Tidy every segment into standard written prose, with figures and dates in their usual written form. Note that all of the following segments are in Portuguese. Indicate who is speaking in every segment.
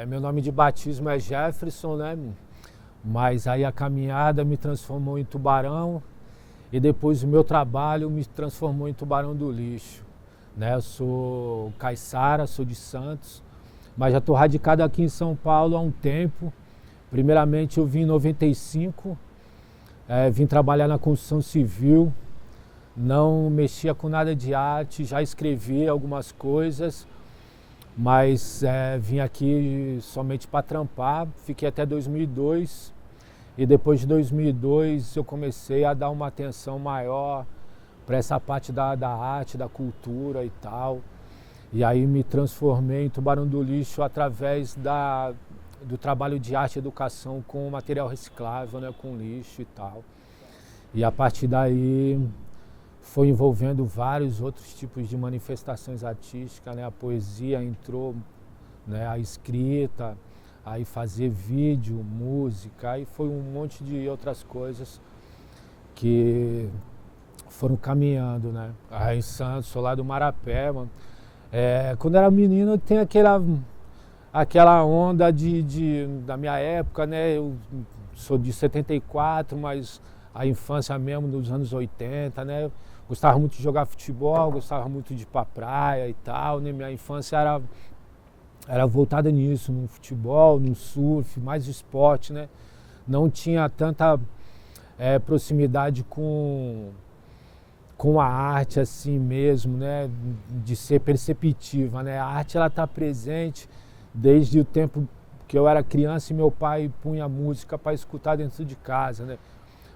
Speaker 1: Meu nome de batismo é Jefferson, né? Mas aí a caminhada me transformou em Tubarão e depois o meu trabalho me transformou em Tubarão do Lixo, né? Eu sou caiçara, sou de Santos, mas já estou radicado aqui em São Paulo há um tempo. Primeiramente eu vim em 95, vim trabalhar na construção civil, não mexia com nada de arte, já escrevi algumas coisas, mas vim aqui somente para trampar, fiquei até 2002 e depois de 2002 eu comecei a dar uma atenção maior para essa parte da arte, da cultura e tal. E aí me transformei em Tubarão do Lixo através do trabalho de arte e educação com material reciclável, né, com lixo e tal. E a partir daí foi envolvendo vários outros tipos de manifestações artísticas, né? A poesia entrou, né? A escrita, aí fazer vídeo, música, aí foi um monte de outras coisas que foram caminhando, né? Aí em Santos, sou lá do Marapé, mano. Quando era menino tem aquela onda da minha época, né? Eu sou de 74, mas a infância mesmo dos anos 80, né? Gostava muito de jogar futebol, gostava muito de ir pra praia e tal, né? Minha infância era voltada nisso, no futebol, no surf, mais esporte, né? Não tinha tanta proximidade com a arte assim mesmo, né? De ser perceptiva, né? A arte ela tá presente desde o tempo que eu era criança e meu pai punha música para escutar dentro de casa, né?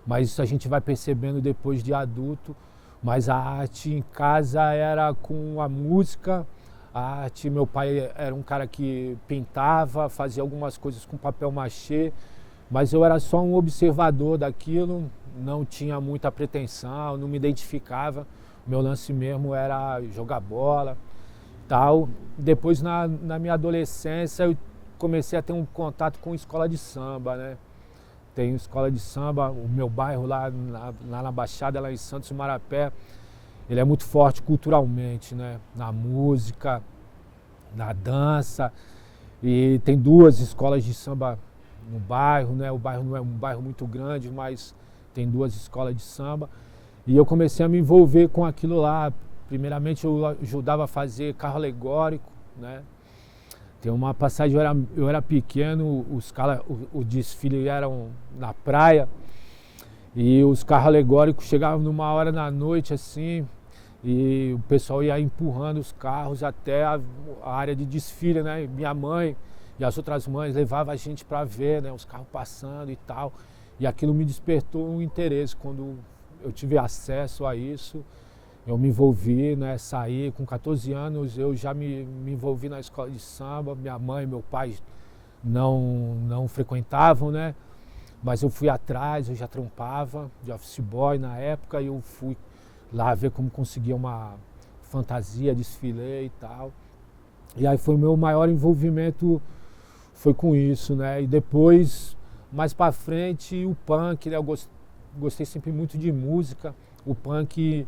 Speaker 1: Mas isso a gente vai percebendo depois de adulto. Mas a arte em casa era com a música, a arte, meu pai era um cara que pintava, fazia algumas coisas com papel machê, mas eu era só um observador daquilo, não tinha muita pretensão, não me identificava. Meu lance mesmo era jogar bola, tal. Depois na minha adolescência eu comecei a ter um contato com escola de samba, né? Tem escola de samba, o meu bairro lá na Baixada, lá em Santos Marapé, ele é muito forte culturalmente, né? Na música, na dança. E tem 2 escolas de samba no bairro, né? O bairro não é um bairro muito grande, mas tem 2 escolas de samba. E eu comecei a me envolver com aquilo lá. Primeiramente eu ajudava a fazer carro alegórico, né? Tem uma passagem, eu era pequeno, o desfile eram na praia e os carros alegóricos chegavam numa hora da noite assim e o pessoal ia empurrando os carros até a área de desfile, né? Minha mãe e as outras mães levavam a gente para ver, né? Os carros passando e tal. E aquilo me despertou um interesse. Quando eu tive acesso a isso, eu me envolvi, né, saí com 14 anos, eu já me envolvi na escola de samba, minha mãe e meu pai não frequentavam, né, mas eu fui atrás, eu já trampava de office boy na época e eu fui lá ver como conseguia uma fantasia, desfilei e tal. E aí foi o meu maior envolvimento, foi com isso, né, e depois, mais pra frente, o punk, né, eu gostei sempre muito de música, o punk...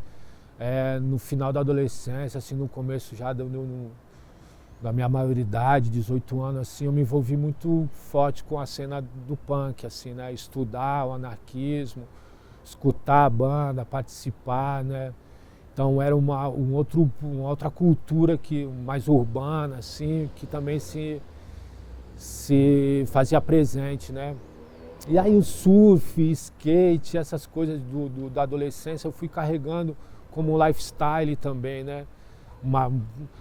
Speaker 1: no final da adolescência, assim, no começo já da minha maioridade, 18 anos, assim, eu me envolvi muito forte com a cena do punk, assim, né? Estudar o anarquismo, escutar a banda, participar, né? Então era uma outra cultura mais urbana, assim, que também se fazia presente, né? E aí o surf, skate, essas coisas da adolescência eu fui carregando como lifestyle também, né?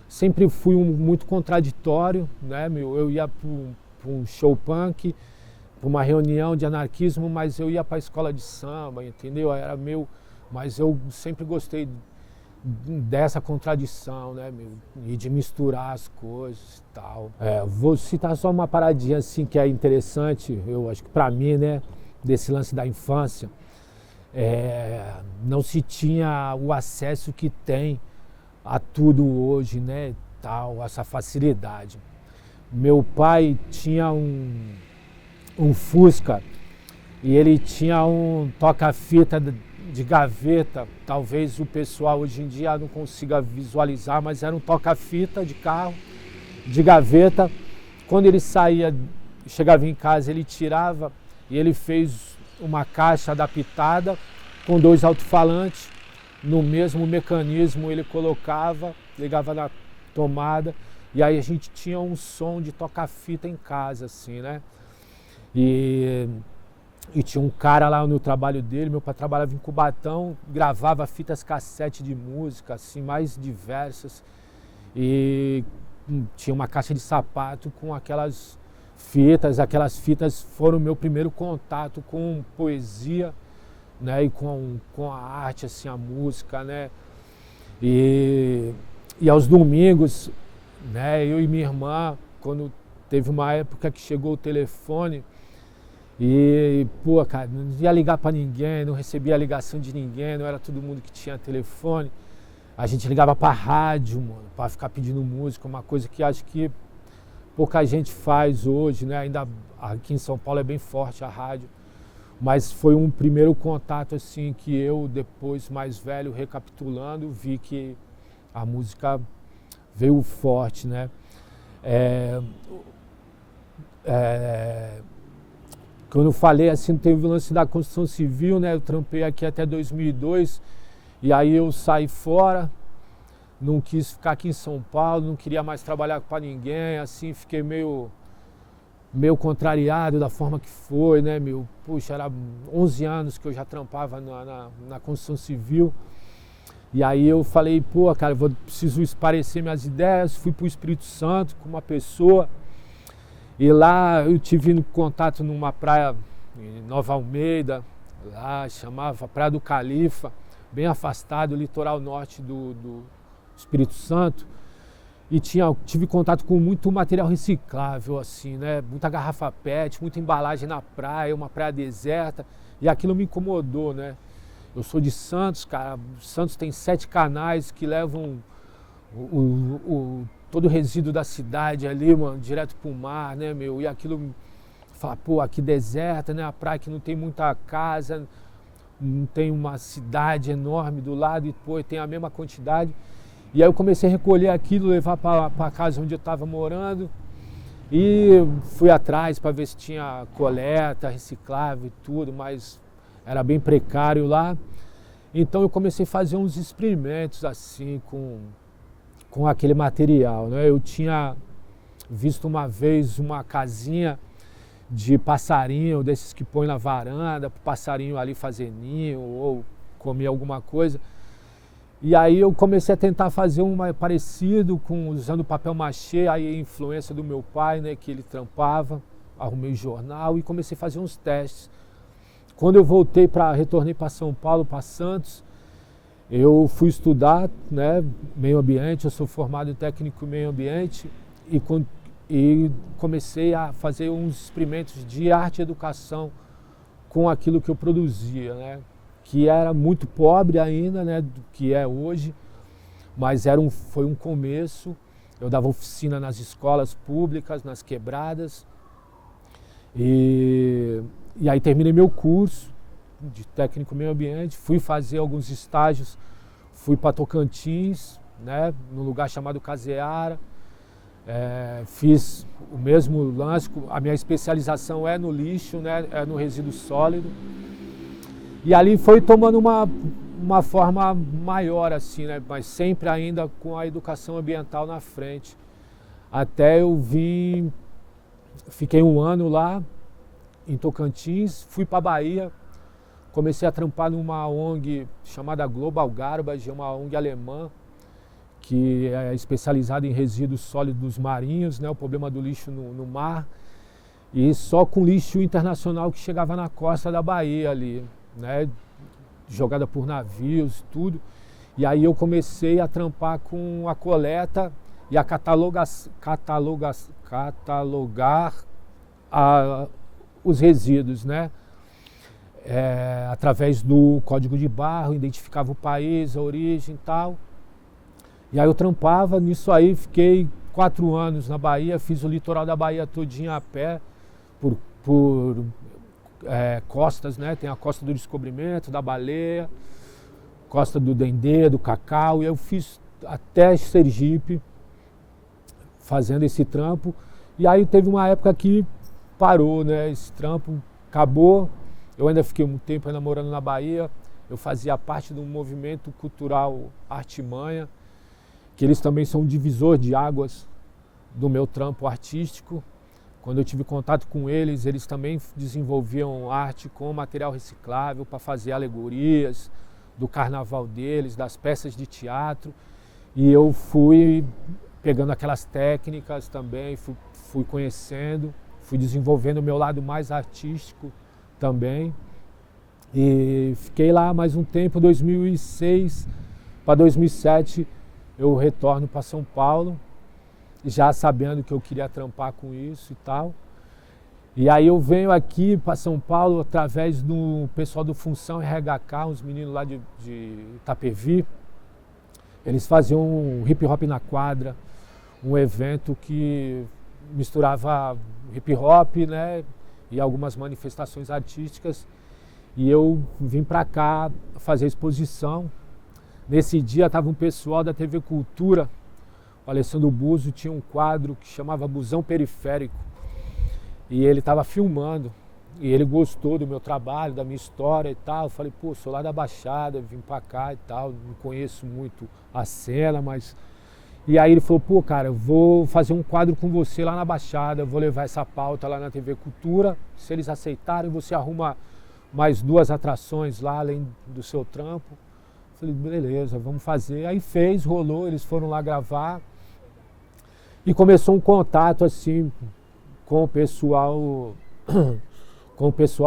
Speaker 1: Sempre fui muito contraditório, né? Eu ia para um show punk, para uma reunião de anarquismo, mas eu ia para a escola de samba, entendeu? Mas eu sempre gostei dessa contradição, né? E de misturar as coisas e tal. Vou citar só uma paradinha assim que é interessante, eu acho que para mim, né? Desse lance da infância. Não se tinha o acesso que tem a tudo hoje, né, tal, essa facilidade. Meu pai tinha um Fusca e ele tinha um toca-fita de gaveta, talvez o pessoal hoje em dia não consiga visualizar, mas era um toca-fita de carro, de gaveta, quando ele saía, chegava em casa, ele tirava e ele fez uma caixa adaptada com 2 alto-falantes. No mesmo mecanismo ele colocava, ligava na tomada e aí a gente tinha um som de toca-fita em casa, assim, né? E tinha um cara lá no trabalho dele, meu pai trabalhava em Cubatão, gravava fitas cassete de música, assim, mais diversas. E tinha uma caixa de sapato com aquelas fitas foram o meu primeiro contato com poesia, né, e com a arte, assim, a música, né, e aos domingos, né, eu e minha irmã, quando teve uma época que chegou o telefone, e, pô, cara, não ia ligar pra ninguém, não recebia ligação de ninguém, não era todo mundo que tinha telefone. A gente ligava pra rádio, mano, pra ficar pedindo música, uma coisa que acho que pouca gente faz hoje, né? Ainda aqui em São Paulo é bem forte a rádio. Mas foi um primeiro contato, assim, que eu, depois, mais velho, recapitulando, vi que a música veio forte, né? Quando eu falei assim, teve o lance da construção civil, né? Eu trampei aqui até 2002 e aí eu saí fora, não quis ficar aqui em São Paulo, não queria mais trabalhar para ninguém, assim, fiquei meio contrariado da forma que foi, né? Puxa, era 11 anos que eu já trampava na construção civil. E aí eu falei, pô, cara, preciso esparecer minhas ideias, fui para o Espírito Santo com uma pessoa. E lá eu tive contato numa praia em Nova Almeida, lá chamava Praia do Califa, bem afastado do litoral norte do Espírito Santo. E tive contato com muito material reciclável, assim, né? Muita garrafa PET, muita embalagem na praia, uma praia deserta. E aquilo me incomodou, né? Eu sou de Santos, cara. Santos tem 7 canais que levam todo o resíduo da cidade ali, mano, direto pro mar, né, meu? E aquilo, fala, pô, aqui deserta, né? A praia que não tem muita casa, não tem uma cidade enorme do lado e, pô, tem a mesma quantidade. E aí eu comecei a recolher aquilo, levar para a casa onde eu estava morando e fui atrás para ver se tinha coleta, reciclável e tudo, mas era bem precário lá. Então eu comecei a fazer uns experimentos assim com aquele material, né? Eu tinha visto uma vez uma casinha de passarinho, desses que põe na varanda, para o passarinho ali fazer ninho ou comer alguma coisa. E aí eu comecei a tentar fazer um parecido usando papel machê, aí a influência do meu pai, né, que ele trampava, arrumei jornal e comecei a fazer uns testes. Quando eu retornei para São Paulo, para Santos, eu fui estudar, né, meio ambiente, eu sou formado em técnico em meio ambiente e comecei a fazer uns experimentos de arte e educação com aquilo que eu produzia, né, que era muito pobre ainda, né, do que é hoje, mas foi um começo. Eu dava oficina nas escolas públicas, nas quebradas, e aí terminei meu curso de técnico em meio ambiente, fui fazer alguns estágios, fui para Tocantins, né, num lugar chamado Caseara, fiz o mesmo lance, a minha especialização é no lixo, né, é no resíduo sólido, e ali foi tomando uma forma maior, assim, né, mas sempre ainda com a educação ambiental na frente, até eu fiquei um ano lá em Tocantins, fui para Bahia. Comecei a trampar numa ONG chamada Global Garbage, uma ONG alemã que é especializada em resíduos sólidos marinhos, né, o problema do lixo no mar, e só com lixo internacional que chegava na costa da Bahia ali, né, jogada por navios, tudo. E aí eu comecei a trampar com a coleta e a catalogar os resíduos, né? Através do código de barra, identificava o país, a origem e tal. E aí eu trampava nisso aí, fiquei 4 anos na Bahia, fiz o litoral da Bahia todinho a pé, por costas, né? Tem a Costa do Descobrimento, da Baleia, Costa do Dendê, do Cacau, e eu fiz até Sergipe, fazendo esse trampo. E aí teve uma época que parou, né? Esse trampo acabou. Eu ainda fiquei um tempo ainda morando na Bahia. Eu fazia parte do movimento cultural Artimanha, que eles também são um divisor de águas do meu trampo artístico. Quando eu tive contato com eles, eles também desenvolviam arte com material reciclável para fazer alegorias do carnaval deles, das peças de teatro. E eu fui pegando aquelas técnicas também, fui conhecendo, fui desenvolvendo o meu lado mais artístico também. E fiquei lá mais um tempo, 2006 para 2007 eu retorno para São Paulo, já sabendo que eu queria trampar com isso e tal. E aí eu venho aqui para São Paulo através do pessoal do Função RHK, uns meninos lá de Itapevi. Eles faziam um hip hop na quadra, um evento que misturava hip hop, né, e algumas manifestações artísticas. E eu vim para cá fazer exposição. Nesse dia estava um pessoal da TV Cultura, o Alessandro Buzo tinha um quadro que chamava Busão Periférico. E ele estava filmando, e ele gostou do meu trabalho, da minha história e tal. Eu falei, pô, sou lá da Baixada, vim pra cá e tal, não conheço muito a cena, mas... E aí ele falou, pô, cara, eu vou fazer um quadro com você lá na Baixada, eu vou levar essa pauta lá na TV Cultura, se eles aceitarem, você arruma mais 2 atrações lá, além do seu trampo. Eu falei, beleza, vamos fazer. Aí fez, rolou, eles foram lá gravar, e começou um contato, assim, com o pessoal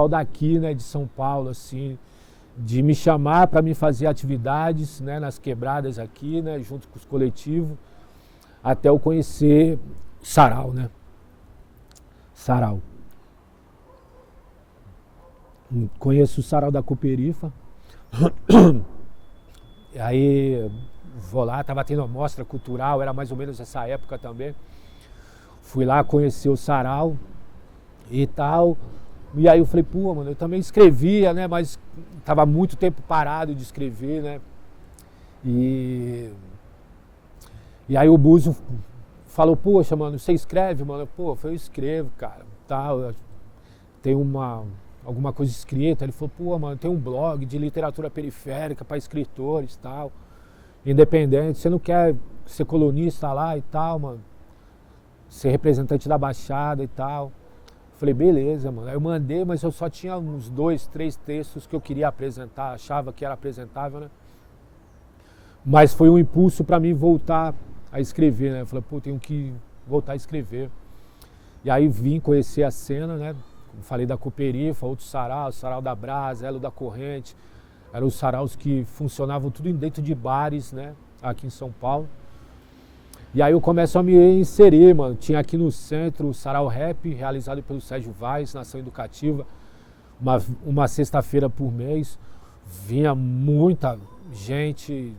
Speaker 1: daqui, né, de São Paulo, assim, de me chamar para me fazer atividades, né, nas quebradas aqui, né, junto com os coletivos, até eu conhecer Sarau, né? Sarau. Conheço o Sarau da Cooperifa. E aí vou lá, estava tendo uma mostra cultural, era mais ou menos essa época também. Fui lá conhecer o Sarau e tal. E aí eu falei, pô, mano, eu também escrevia, né? Mas estava muito tempo parado de escrever, né? E aí o Buzo falou, poxa, mano, você escreve, mano? Pô, eu escrevo, cara. Tal, tem alguma coisa escrita. Ele falou, pô, mano, tem um blog de literatura periférica para escritores e tal. Independente, você não quer ser colunista lá e tal, mano? Ser representante da Baixada e tal. Falei, beleza, mano. Aí eu mandei, mas eu só tinha uns 2, 3 textos que eu queria apresentar, achava que era apresentável, né? Mas foi um impulso para mim voltar a escrever, né? Eu falei, pô, tenho que voltar a escrever. E aí vim conhecer a cena, né? Falei da Cooperifa, outros saraus, Sarau da Brasa, Elo da Corrente. Eram os saraus que funcionavam tudo dentro de bares, né? Aqui em São Paulo. E aí eu começo a me inserir, mano. Tinha aqui no centro o Sarau Rap, realizado pelo Sérgio Vaz, na Ação Educativa, uma sexta-feira por mês. Vinha muita gente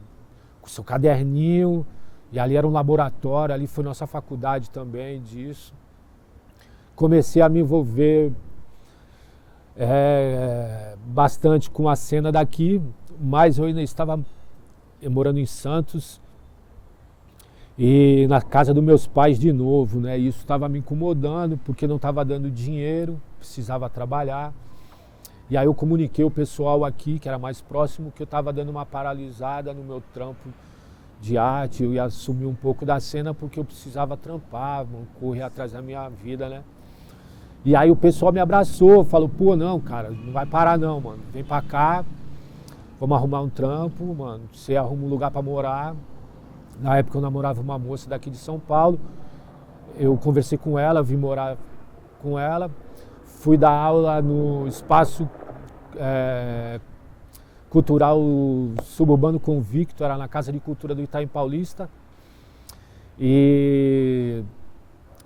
Speaker 1: com seu caderninho, e ali era um laboratório, ali foi nossa faculdade também disso. Comecei a me envolver bastante com a cena daqui, mas eu ainda estava morando em Santos, e na casa dos meus pais de novo, né? Isso estava me incomodando, porque não estava dando dinheiro, precisava trabalhar. E aí eu comuniquei o pessoal aqui, que era mais próximo, que eu estava dando uma paralisada no meu trampo de arte. Eu ia assumir um pouco da cena, porque eu precisava trampar, correr atrás da minha vida, né? E aí o pessoal me abraçou, falou, pô, não, cara, não vai parar não, mano. Vem pra cá, vamos arrumar um trampo, mano. Você arruma um lugar pra morar. Na época eu namorava uma moça daqui de São Paulo, eu conversei com ela, vim morar com ela, fui dar aula no espaço cultural suburbano Convicto, era na Casa de Cultura do Itaim Paulista, e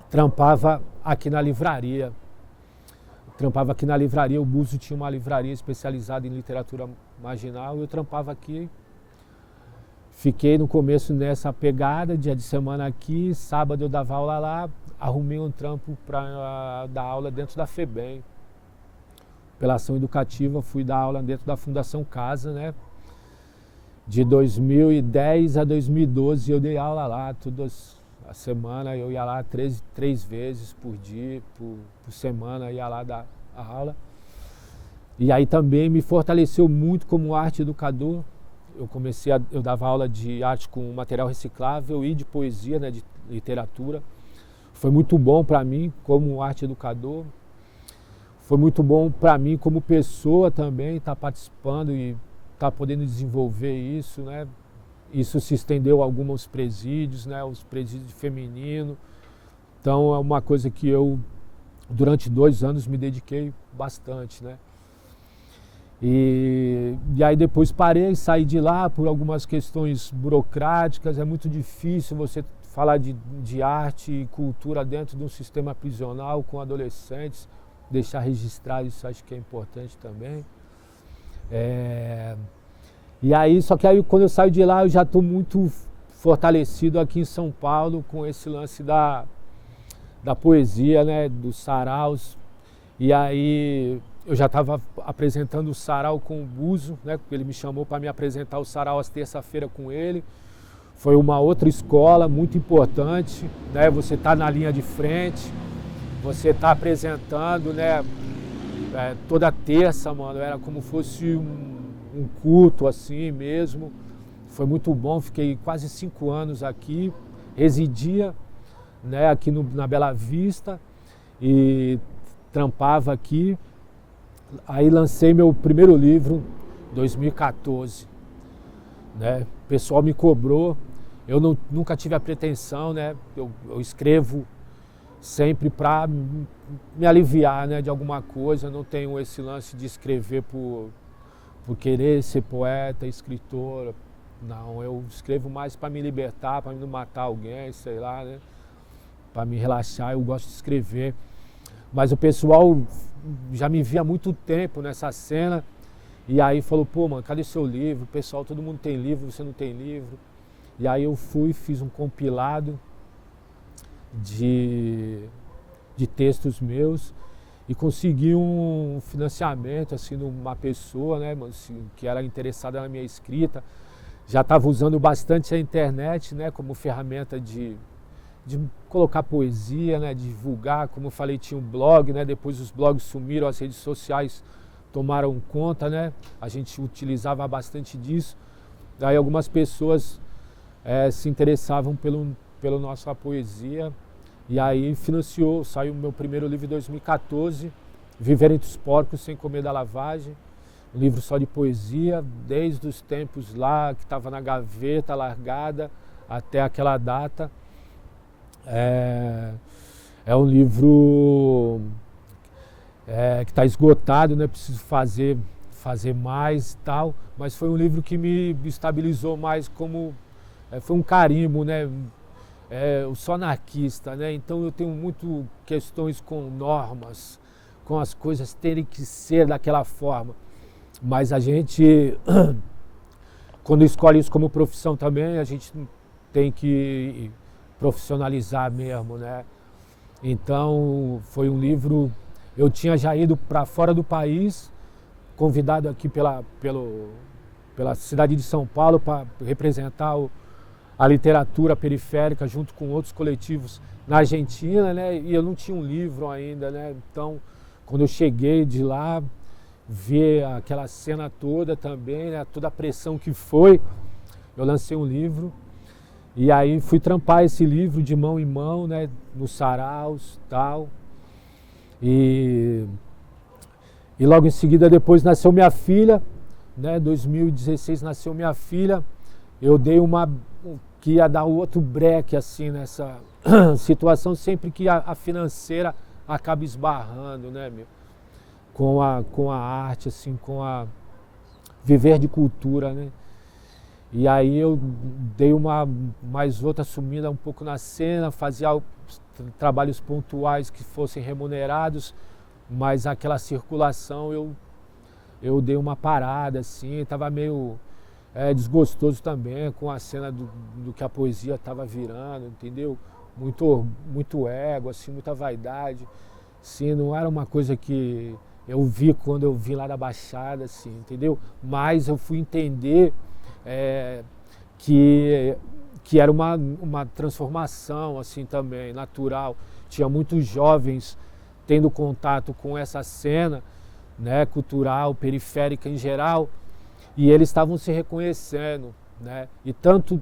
Speaker 1: trampava aqui na livraria. O Buzo tinha uma livraria especializada em literatura marginal, e eu trampava aqui. Fiquei no começo nessa pegada, dia de semana aqui, sábado eu dava aula lá, arrumei um trampo para dar aula dentro da FEBEM. Pela Ação Educativa, fui dar aula dentro da Fundação Casa, né? De 2010 a 2012 eu dei aula lá, todas A semana eu ia lá três vezes por dia, por semana, ia lá dar a aula. E aí também me fortaleceu muito como arte educador. Eu dava aula de arte com material reciclável e de poesia, né, de literatura. Foi muito bom para mim como arte educador. Foi muito bom para mim como pessoa também, estar participando e estar podendo desenvolver isso, né? Isso se estendeu a alguns presídios, né? Os presídios femininos. Então é uma coisa que eu, durante 2 anos, me dediquei bastante, né? E aí depois parei, saí de lá por algumas questões burocráticas. É muito difícil você falar de arte e cultura dentro de um sistema prisional com adolescentes. Deixar registrado isso acho que é importante também. E aí, só que aí quando eu saio de lá eu já estou muito fortalecido aqui em São Paulo com esse lance da poesia, né, dos saraus. E aí eu já estava apresentando o sarau com o Buzo, né, porque ele me chamou para me apresentar o sarau às terça-feira com ele. Foi uma outra escola muito importante, né, você está na linha de frente, você está apresentando, né, toda terça, mano, era como fosse um culto assim mesmo. Foi muito bom, fiquei quase 5 anos aqui, residia, né, aqui na Bela Vista e trampava aqui. Aí lancei meu primeiro livro em 2014, né? O pessoal me cobrou, eu nunca tive a pretensão, né? Eu escrevo sempre para me aliviar, né, de alguma coisa. Eu não tenho esse lance de escrever por querer ser poeta, escritor. Não, eu escrevo mais para me libertar, para não matar alguém, sei lá, né? Para me relaxar, eu gosto de escrever. Mas o pessoal já me via há muito tempo nessa cena e aí falou, pô, mano, cadê seu livro? Pessoal, todo mundo tem livro, você não tem livro. E aí eu fui, fiz um compilado de textos meus e consegui um financiamento, assim, de uma pessoa, né, assim, que era interessada na minha escrita. Já estava usando bastante a internet, né, como ferramenta de colocar poesia, né, divulgar. Como eu falei, tinha um blog, né, depois os blogs sumiram, as redes sociais tomaram conta, né, a gente utilizava bastante disso. Daí algumas pessoas se interessavam pela nossa poesia e aí financiou, saiu o meu primeiro livro em 2014, Viver entre os Porcos Sem Comer da Lavagem, um livro só de poesia, desde os tempos lá, que estava na gaveta, largada, até aquela data. É um livro que está esgotado, né? Preciso fazer mais e tal, mas foi um livro que me estabilizou mais como... foi um carimbo, né? Eu sou anarquista, né? Então eu tenho muito questões com normas, com as coisas terem que ser daquela forma. Mas a gente, quando escolhe isso como profissão também, a gente tem que profissionalizar mesmo, né? Então foi um livro... Eu tinha já ido para fora do país, convidado aqui pela cidade de São Paulo para representar a literatura periférica junto com outros coletivos na Argentina, né? E eu não tinha um livro ainda, né? Então, quando eu cheguei de lá, ver aquela cena toda também, né? Toda a pressão que foi, eu lancei um livro e aí fui trampar esse livro de mão em mão, né? Nos saraus e tal. E logo em seguida depois nasceu minha filha, né? 2016 nasceu minha filha. Eu dei que ia dar outro breque assim nessa situação, sempre que a financeira acaba esbarrando, né, meu? Com a arte, assim, com a viver de cultura, né? E aí eu dei mais outra sumida um pouco na cena, fazia trabalhos pontuais que fossem remunerados, mas aquela circulação eu dei uma parada, assim, estava meio desgostoso também com a cena do que a poesia estava virando, entendeu? Muito ego, assim, muita vaidade, assim, não era uma coisa que eu vi quando eu vim lá da Baixada, assim, entendeu? Mas eu fui entender que que era uma transformação assim também, natural. Tinha muitos jovens tendo contato com essa cena, né, cultural, periférica em geral, e eles estavam se reconhecendo, né? E tanto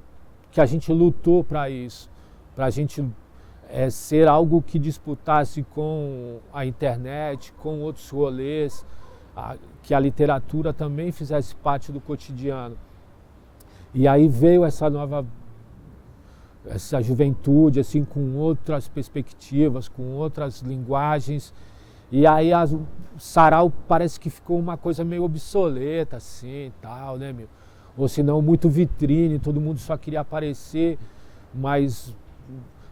Speaker 1: que a gente lutou para isso, para a gente ser algo que disputasse com a internet, com outros rolês, que a literatura também fizesse parte do cotidiano. E aí veio essa juventude assim, com outras perspectivas, com outras linguagens. E aí o sarau parece que ficou uma coisa meio obsoleta, assim, tal, né, meu? Ou se não, muito vitrine, todo mundo só queria aparecer, mas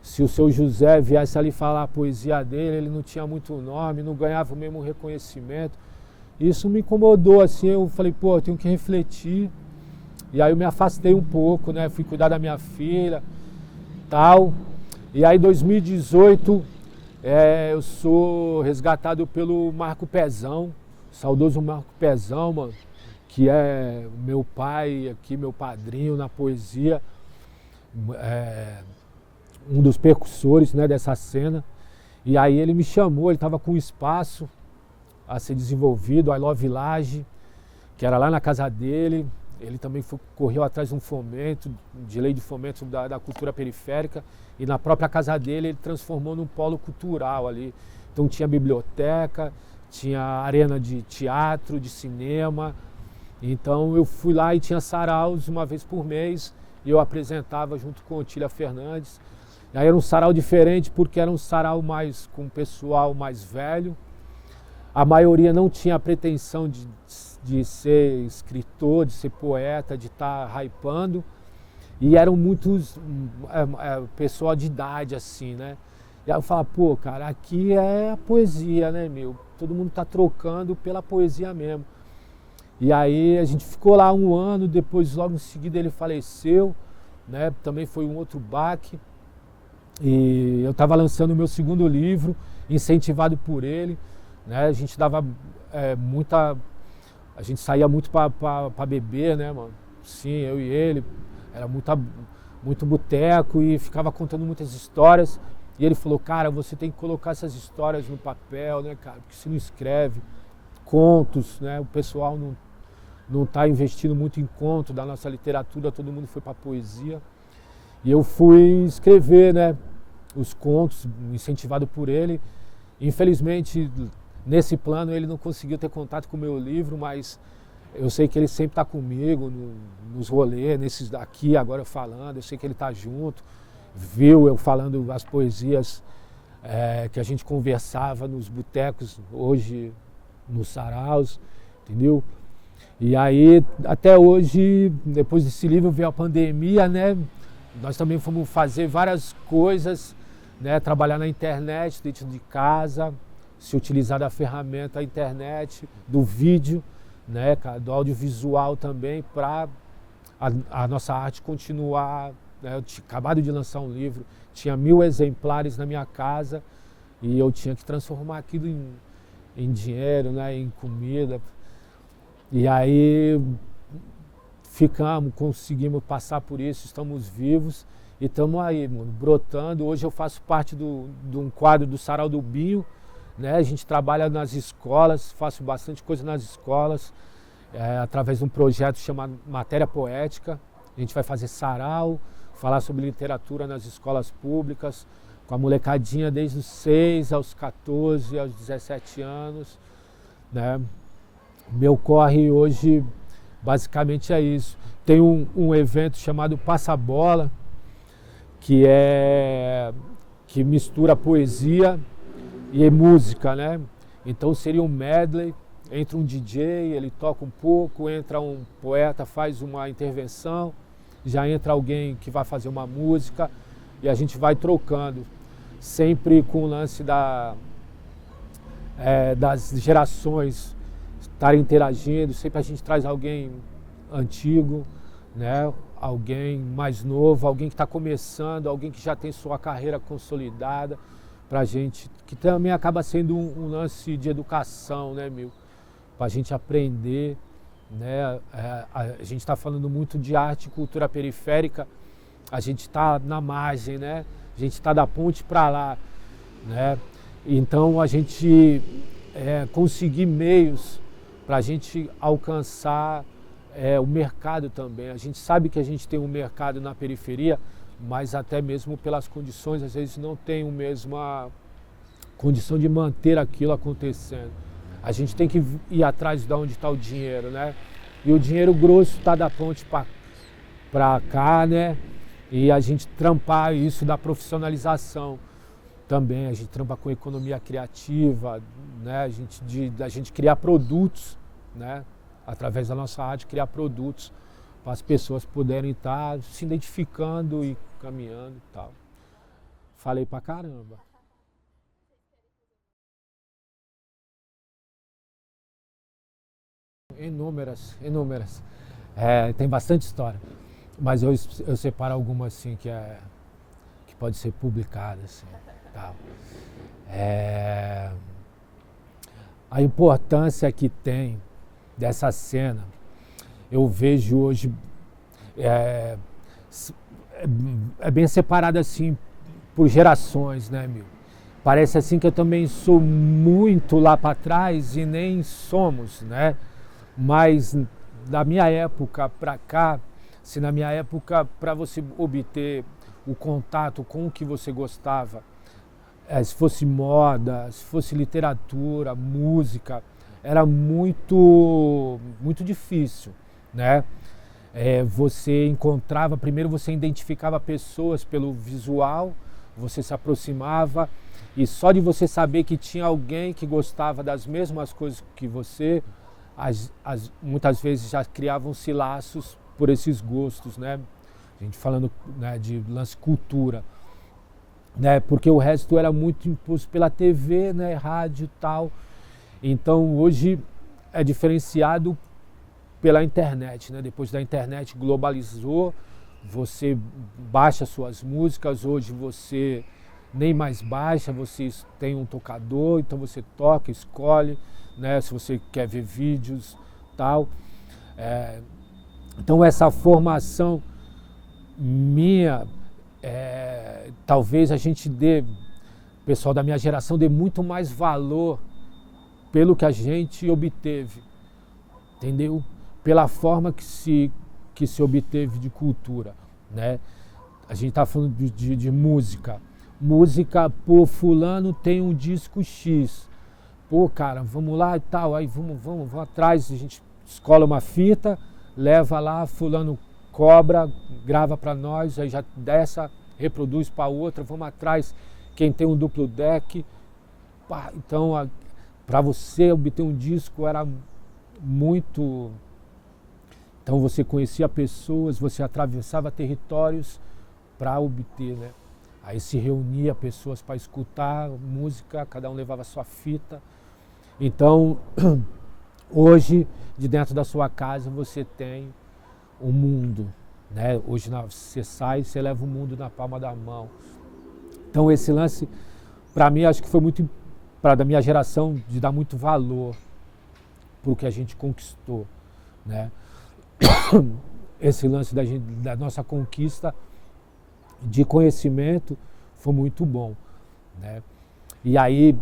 Speaker 1: se o seu José viesse ali falar a poesia dele, ele não tinha muito nome, não ganhava o mesmo reconhecimento. Isso me incomodou, assim, eu falei, pô, eu tenho que refletir. E aí eu me afastei um pouco, né, fui cuidar da minha filha, tal. E aí em 2018, eu sou resgatado pelo Marco Pezão, saudoso Marco Pezão, mano, que é meu pai aqui, meu padrinho na poesia, um dos percussores, né, dessa cena. E aí ele me chamou, ele estava com um espaço a ser desenvolvido, a Love Village, que era lá na casa dele. Ele também correu atrás de um fomento, de lei de fomento da cultura periférica, e na própria casa dele ele transformou num polo cultural ali. Então tinha biblioteca, tinha arena de teatro, de cinema. Então eu fui lá e tinha saraus uma vez por mês, e eu apresentava junto com Otília Fernandes. E aí era um sarau diferente porque era um sarau mais com pessoal mais velho. A maioria não tinha a pretensão de ser escritor, de ser poeta, de estar hypando. E eram muitos pessoal de idade, assim, né? E aí eu falava, pô, cara, aqui é a poesia, né, meu? Todo mundo tá trocando pela poesia mesmo. E aí a gente ficou lá um ano, depois logo em seguida ele faleceu, né? Também foi um outro baque. E eu estava lançando o meu segundo livro, incentivado por ele, né? A gente dava a gente saía muito para beber, né, mano? Sim, eu e ele, era muito boteco e ficava contando muitas histórias. E ele falou, cara, você tem que colocar essas histórias no papel, né, cara? Porque você não escreve contos, né? O pessoal não está investindo muito em conto da nossa literatura, todo mundo foi para poesia. E eu fui escrever, né, os contos, incentivado por ele. Infelizmente, nesse plano ele não conseguiu ter contato com o meu livro, mas eu sei que ele sempre está comigo nos rolês, nesses daqui agora falando, eu sei que ele está junto, viu eu falando as poesias que a gente conversava nos botecos, hoje nos saraus, entendeu? E aí, até hoje, depois desse livro veio a pandemia, né? Nós também fomos fazer várias coisas, né? Trabalhar na internet, dentro de casa, se utilizar da ferramenta, a internet, do vídeo, né, do audiovisual também, para a nossa arte continuar. Né? Eu tinha acabado de lançar um livro, tinha 1000 exemplares na minha casa e eu tinha que transformar aquilo em dinheiro, né, em comida. E aí conseguimos passar por isso, estamos vivos e estamos aí, mano, brotando. Hoje eu faço parte de um quadro do Sarau do Binho, né? A gente trabalha nas escolas, faço bastante coisa nas escolas, através de um projeto chamado Matéria Poética. A gente vai fazer sarau, falar sobre literatura nas escolas públicas, com a molecadinha desde os 6 aos 14, aos 17 anos, né? Meu corre hoje basicamente é isso. Tem um evento chamado Passa Bola, que mistura poesia e música, né? Então seria um medley, entra um DJ, ele toca um pouco, entra um poeta, faz uma intervenção, já entra alguém que vai fazer uma música e a gente vai trocando, sempre com o lance das gerações estarem interagindo, sempre a gente traz alguém antigo, né? Alguém mais novo, alguém que está começando, alguém que já tem sua carreira consolidada, para a gente, que também acaba sendo um lance de educação, né, meu? Para a gente aprender, né? A gente está falando muito de arte e cultura periférica, a gente está na margem, né? A gente está da ponte para lá, né? Então a gente conseguir meios para a gente alcançar o mercado também. A gente sabe que a gente tem um mercado na periferia, mas até mesmo pelas condições, às vezes não tem a mesma condição de manter aquilo acontecendo. A gente tem que ir atrás de onde está o dinheiro, né? E o dinheiro grosso está da ponte para cá, né? E a gente trampar isso da profissionalização também. A gente trampa com economia criativa, né? A gente criar produtos, né? Através da nossa arte, criar produtos para as pessoas poderem estar se identificando e caminhando e tal. Falei pra caramba. Inúmeras, inúmeras. Tem bastante história, mas eu separo algumas assim que pode ser publicada assim, tal. A importância que tem dessa cena, eu vejo hoje é bem separada assim por gerações, né, meu? Parece assim que eu também sou muito lá para trás e nem somos, né? Mas da minha época para cá, se na minha época para você obter o contato com o que você gostava, se fosse moda, se fosse literatura, música, era muito difícil, né? Você encontrava, primeiro você identificava pessoas pelo visual, você se aproximava e só de você saber que tinha alguém que gostava das mesmas coisas que você, muitas vezes já criavam-se laços por esses gostos, né? A gente falando, né, de lance cultura, né? Porque o resto era muito imposto pela TV, né, rádio e tal. Então hoje é diferenciado pela internet, né? Depois da internet globalizou, você baixa suas músicas, hoje você nem mais baixa, você tem um tocador, então você toca, escolhe, né? Se você quer ver vídeos, tal. Então essa formação minha, talvez a gente dê, o pessoal da minha geração dê muito mais valor pelo que a gente obteve, entendeu? Pela forma que se obteve de cultura, né? A gente está falando de música. Música, pô, fulano tem um disco X. Pô, cara, vamos lá e tal, aí vamos atrás, a gente escola uma fita, leva lá, fulano cobra, grava para nós, aí já dessa, reproduz para outra, vamos atrás, quem tem um duplo deck. Pá, então, para você obter um disco era muito... Então você conhecia pessoas, você atravessava territórios para obter, né? Aí se reunia pessoas para escutar música, cada um levava a sua fita. Então, hoje, de dentro da sua casa, você tem o mundo, né? Hoje você sai e você leva o mundo na palma da mão. Então esse lance, para mim, acho que foi muito, da minha geração, de dar muito valor para o que a gente conquistou, né? Esse lance da nossa conquista de conhecimento foi muito bom, né? E aí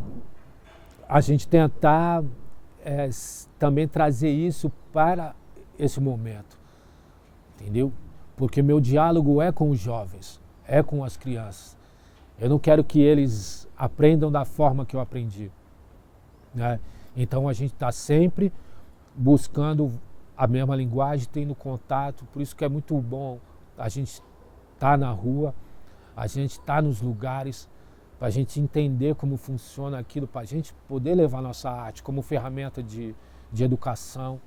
Speaker 1: a gente tentar também trazer isso para esse momento, entendeu? Porque meu diálogo é com os jovens, é com as crianças. Eu não quero que eles aprendam da forma que eu aprendi, né? Então a gente está sempre buscando a mesma linguagem, tendo contato, por isso que é muito bom a gente estar na rua, a gente estar nos lugares, para a gente entender como funciona aquilo, para a gente poder levar nossa arte como ferramenta de educação.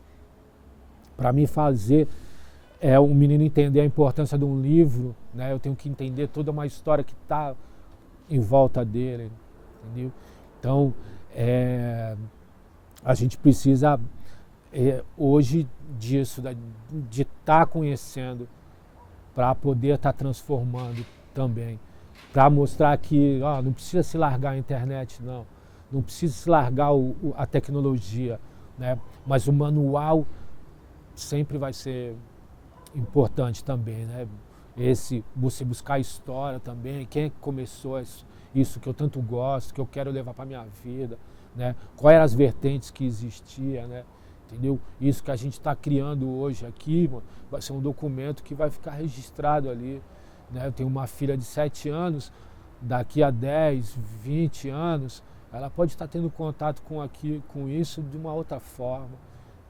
Speaker 1: Para mim fazer um menino entender a importância de um livro, né? Eu tenho que entender toda uma história que está em volta dele, entendeu? Então, a gente precisa hoje disso, de estar conhecendo, para poder estar transformando também, para mostrar que não precisa se largar a internet, não precisa se largar a tecnologia, né? Mas o manual sempre vai ser importante também, né? você buscar a história também, quem é que começou isso que eu tanto gosto, que eu quero levar para a minha vida, né? Quais eram as vertentes que existiam, né? Entendeu? Isso que a gente está criando hoje aqui, mano, vai ser um documento que vai ficar registrado ali, né? Eu tenho uma filha de 7 anos, daqui a 10, 20 anos, ela pode estar tendo contato com isso de uma outra forma,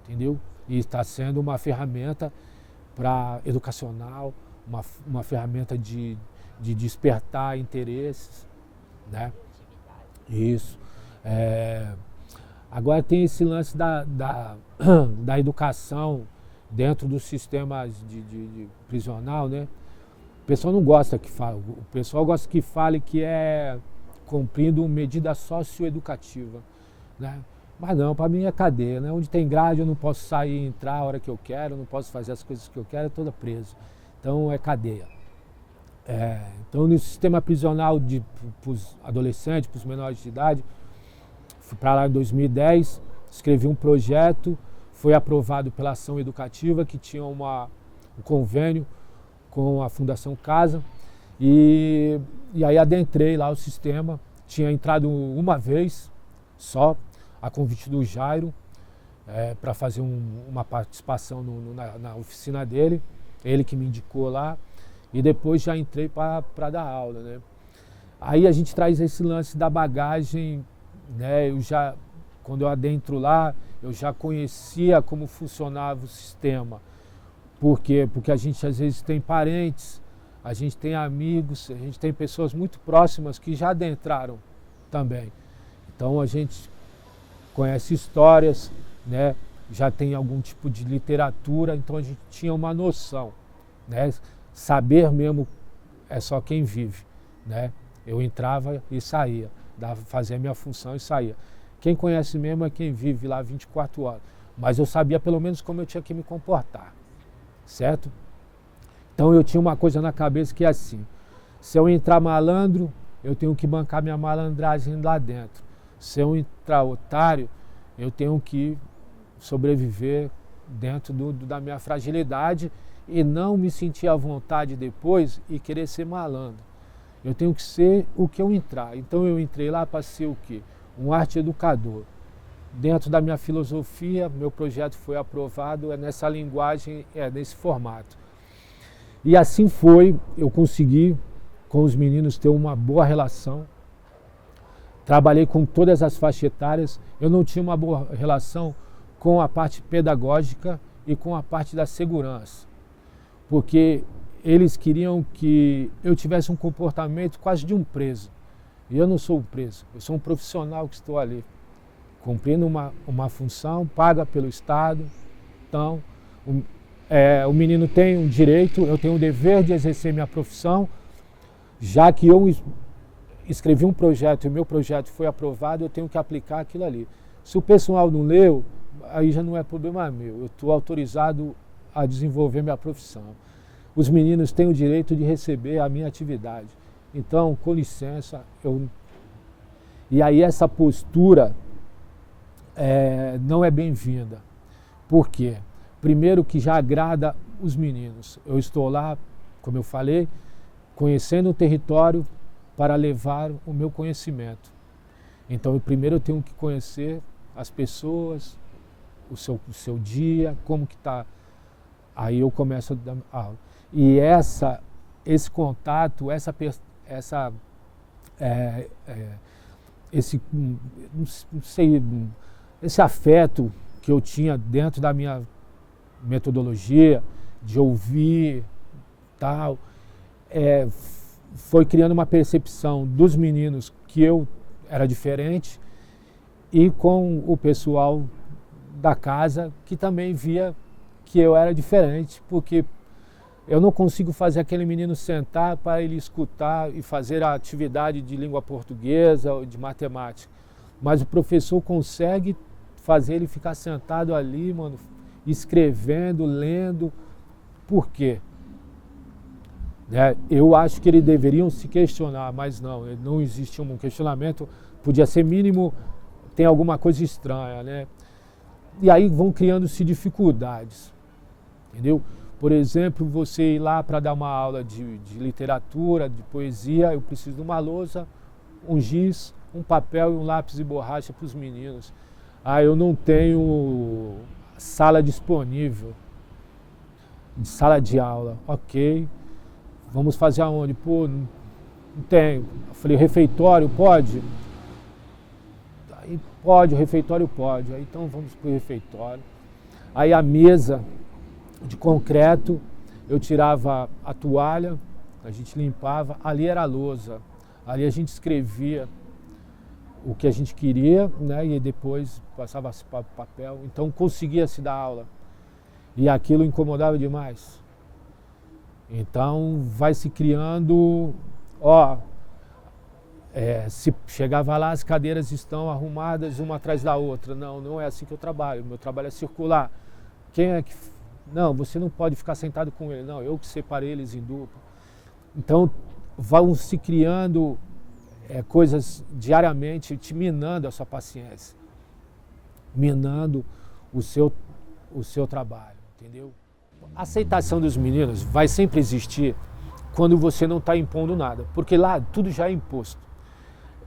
Speaker 1: entendeu? E está sendo uma ferramenta educacional, uma ferramenta de despertar interesses, né? Isso. Agora tem esse lance da educação dentro do sistema de prisional, né? O pessoal não gosta que fale, o pessoal gosta que fale que é cumprindo medida socioeducativa, né? Mas não, para mim é cadeia, né? Onde tem grade eu não posso sair e entrar a hora que eu quero, não posso fazer as coisas que eu quero, é toda preso. Então é cadeia. Então no sistema prisional para os adolescentes, para os menores de idade, fui para lá em 2010, escrevi um projeto, foi aprovado pela ação educativa que tinha um convênio com a Fundação Casa e aí adentrei lá o sistema, tinha entrado uma vez só, a convite do Jairo, para fazer uma participação na oficina dele, ele que me indicou lá, e depois já entrei para dar aula, né? Aí a gente traz esse lance da bagagem, né? Quando eu adentro lá, eu já conhecia como funcionava o sistema. Por quê? Porque a gente às vezes tem parentes, a gente tem amigos, a gente tem pessoas muito próximas que já adentraram também. Então a gente conhece histórias, né? Já tem algum tipo de literatura, então a gente tinha uma noção, né? Saber mesmo é só quem vive, né? Eu entrava e saía, fazia a minha função e saía. Quem conhece mesmo é quem vive lá 24 horas. Mas eu sabia pelo menos como eu tinha que me comportar, certo? Então eu tinha uma coisa na cabeça que é assim, se eu entrar malandro, eu tenho que bancar minha malandragem lá dentro. Se eu entrar otário, eu tenho que sobreviver dentro da minha fragilidade e não me sentir à vontade depois e querer ser malandro. Eu tenho que ser o que eu entrar. Então eu entrei lá para ser o quê? Um arte educador. Dentro da minha filosofia, meu projeto foi aprovado, nessa linguagem, nesse formato. E assim foi, eu consegui com os meninos ter uma boa relação. Trabalhei com todas as faixas etárias. Eu não tinha uma boa relação com a parte pedagógica e com a parte da segurança. Porque eles queriam que eu tivesse um comportamento quase de um preso. E eu não sou um preso, eu sou um profissional que estou ali, cumprindo uma função, paga pelo Estado. Então, o menino tem um direito, eu tenho o dever de exercer minha profissão, já que eu escrevi um projeto e o meu projeto foi aprovado, eu tenho que aplicar aquilo ali. Se o pessoal não leu, aí já não é problema meu, eu estou autorizado a desenvolver minha profissão. Os meninos têm o direito de receber a minha atividade. Então, com licença, E aí essa postura não é bem-vinda. Por quê? Primeiro que já agrada os meninos. Eu estou lá, como eu falei, conhecendo o território para levar o meu conhecimento. Então, primeiro eu tenho que conhecer as pessoas, o seu dia, como que está. Aí eu começo a dar aula. E esse contato, esse afeto que eu tinha dentro da minha metodologia, de ouvir, tal, foi criando uma percepção dos meninos que eu era diferente e com o pessoal da casa que também via que eu era diferente, porque eu não consigo fazer aquele menino sentar para ele escutar e fazer a atividade de língua portuguesa ou de matemática. Mas o professor consegue fazer ele ficar sentado ali, mano, escrevendo, lendo. Por quê? Eu acho que eles deveriam se questionar, mas não existe um questionamento. Podia ser mínimo, tem alguma coisa estranha, né? E aí vão criando-se dificuldades, entendeu? Por exemplo, você ir lá para dar uma aula de literatura, de poesia, eu preciso de uma lousa, um giz, um papel e um lápis e borracha para os meninos. Ah, eu não tenho sala disponível, de sala de aula. Ok, vamos fazer aonde? Pô, não tenho. Eu falei, refeitório pode? Aí pode, o refeitório pode. Aí, então vamos para o refeitório. Aí a mesa de concreto, eu tirava a toalha, a gente limpava, ali era a lousa, ali a gente escrevia o que a gente queria, né, e depois passava para papel, então conseguia se dar aula. E aquilo incomodava demais. Então vai se criando, se chegava lá, as cadeiras estão arrumadas uma atrás da outra. Não, não é assim que eu trabalho, meu trabalho é circular. Quem é que... Não, você não pode ficar sentado com ele. Não, eu que separei eles em dupla. Então, vão se criando coisas diariamente, te minando a sua paciência. Minando o seu trabalho, entendeu? A aceitação dos meninos vai sempre existir quando você não está impondo nada. Porque lá tudo já é imposto.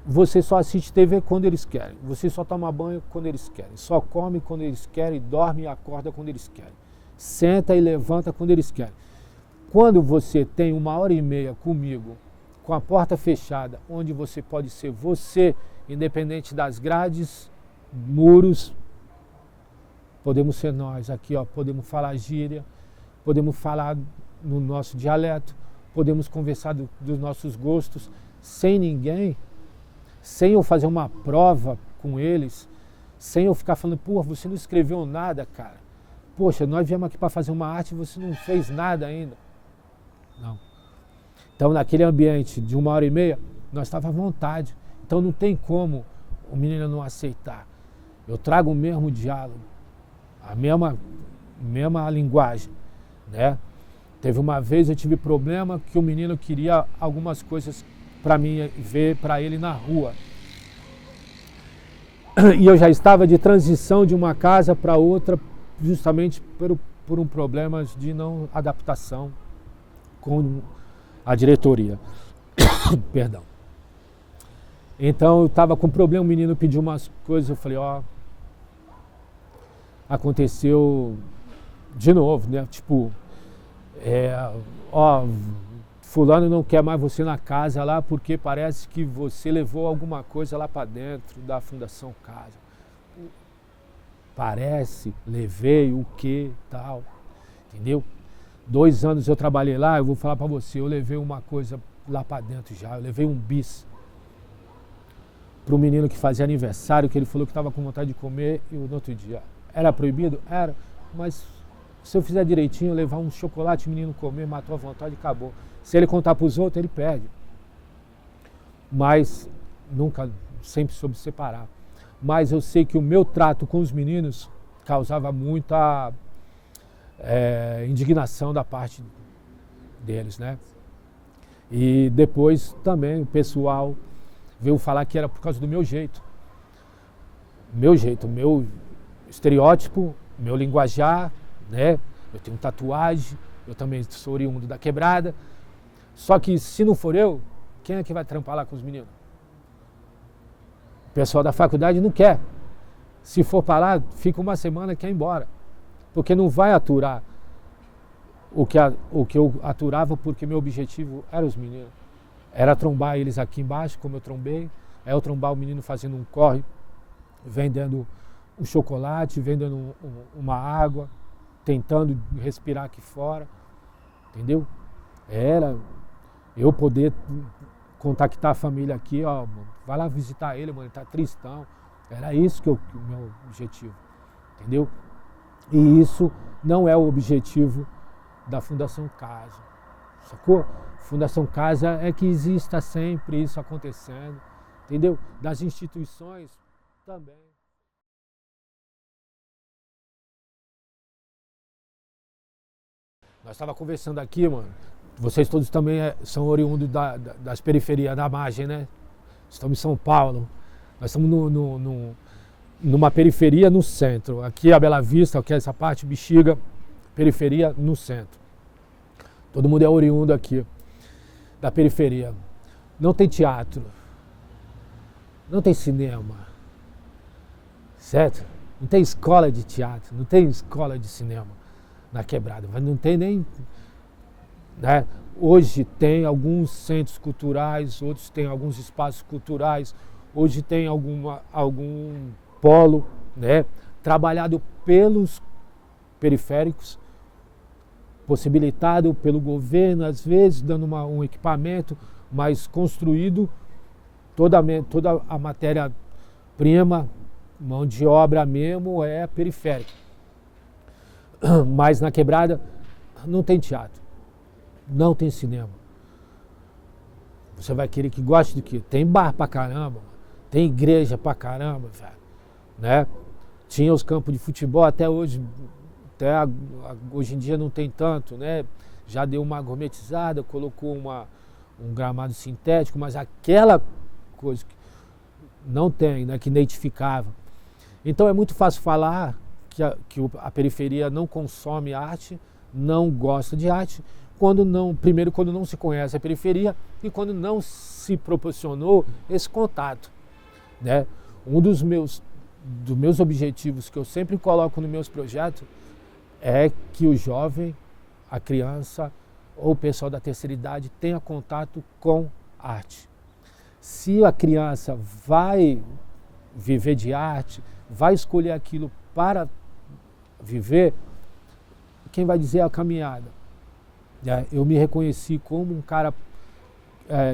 Speaker 1: Você só assiste TV quando eles querem. Você só toma banho quando eles querem. Só come quando eles querem, dorme e acorda quando eles querem. Senta e levanta quando eles querem. Quando você tem 1h30 comigo, com a porta fechada, onde você pode ser você, independente das grades, muros, podemos ser nós aqui, podemos falar gíria, podemos falar no nosso dialeto, podemos conversar dos nossos gostos, sem ninguém, sem eu fazer uma prova com eles, sem eu ficar falando, pô, você não escreveu nada, cara. Poxa, nós viemos aqui para fazer uma arte e você não fez nada ainda. Não. Então, naquele ambiente de 1h30, nós estávamos à vontade. Então, não tem como o menino não aceitar. Eu trago o mesmo diálogo, a mesma linguagem, né? Teve uma vez, eu tive problema que o menino queria algumas coisas para mim ver para ele na rua. E eu já estava de transição de uma casa para outra, justamente por um problema de não adaptação com a diretoria. Perdão. Então eu estava com problema, o menino pediu umas coisas, eu falei, aconteceu de novo, né? Tipo, fulano não quer mais você na casa lá porque parece que você levou alguma coisa lá para dentro da Fundação Casa. Parece, levei o que, tal, entendeu? 2 anos eu trabalhei lá, eu vou falar para você, eu levei uma coisa lá para dentro já, eu levei um bis para o menino que fazia aniversário, que ele falou que estava com vontade de comer, e no outro dia, era proibido? Era, mas se eu fizer direitinho, levar um chocolate, o menino comer, matou a vontade e acabou. Se ele contar para os outros, ele perde. Mas nunca, sempre soube separar. Mas eu sei que o meu trato com os meninos causava muita indignação da parte deles, né? E depois também o pessoal veio falar que era por causa do meu jeito. Meu jeito, meu estereótipo, meu linguajar, né? Eu tenho tatuagem, eu também sou oriundo da quebrada. Só que se não for eu, quem é que vai trampar lá com os meninos? O pessoal da faculdade não quer. Se for para lá, fica uma semana e quer ir embora. Porque não vai aturar o que eu aturava, porque meu objetivo era os meninos. Era trombar eles aqui embaixo, como eu trombei. É eu trombar o menino fazendo um corre, vendendo um chocolate, vendendo uma água, tentando respirar aqui fora. Entendeu? Era eu poder contactar a família aqui, mano, vai lá visitar ele, mano, ele tá tristão. Era isso que o meu objetivo, entendeu? E isso não é o objetivo da Fundação Casa, sacou? Fundação Casa é que exista sempre isso acontecendo, entendeu? Das instituições também. Nós estávamos conversando aqui, mano. Vocês todos também são oriundos das periferias da margem, né? Estamos em São Paulo. Nós estamos numa periferia no centro. Aqui é a Bela Vista, aqui é essa parte, Bexiga, periferia no centro. Todo mundo é oriundo aqui, da periferia. Não tem teatro, não tem cinema, certo? Não tem escola de teatro, não tem escola de cinema na Quebrada, mas não tem nem... Né? Hoje tem alguns centros culturais, outros têm alguns espaços culturais, hoje tem algum polo, né, trabalhado pelos periféricos, possibilitado pelo governo, às vezes dando um equipamento, mas construído toda a matéria-prima, mão de obra mesmo, é periférica. Mas na Quebrada não tem teatro, não tem cinema. Você vai querer que goste do quê? Tem bar pra caramba, tem igreja pra caramba, velho, né? Tinha os campos de futebol, até hoje em dia não tem tanto, né? Já deu uma gourmetizada, colocou um gramado sintético, mas aquela coisa que não tem, né, que identificava. Então é muito fácil falar que a periferia não consome arte, não gosta de arte, quando não se conhece a periferia e quando não se proporcionou esse contato, né? Um dos meus objetivos que eu sempre coloco nos meus projetos é que o jovem, a criança ou o pessoal da terceira idade tenha contato com arte. Se a criança vai viver de arte, vai escolher aquilo para viver, quem vai dizer é a caminhada. Eu me reconheci como um cara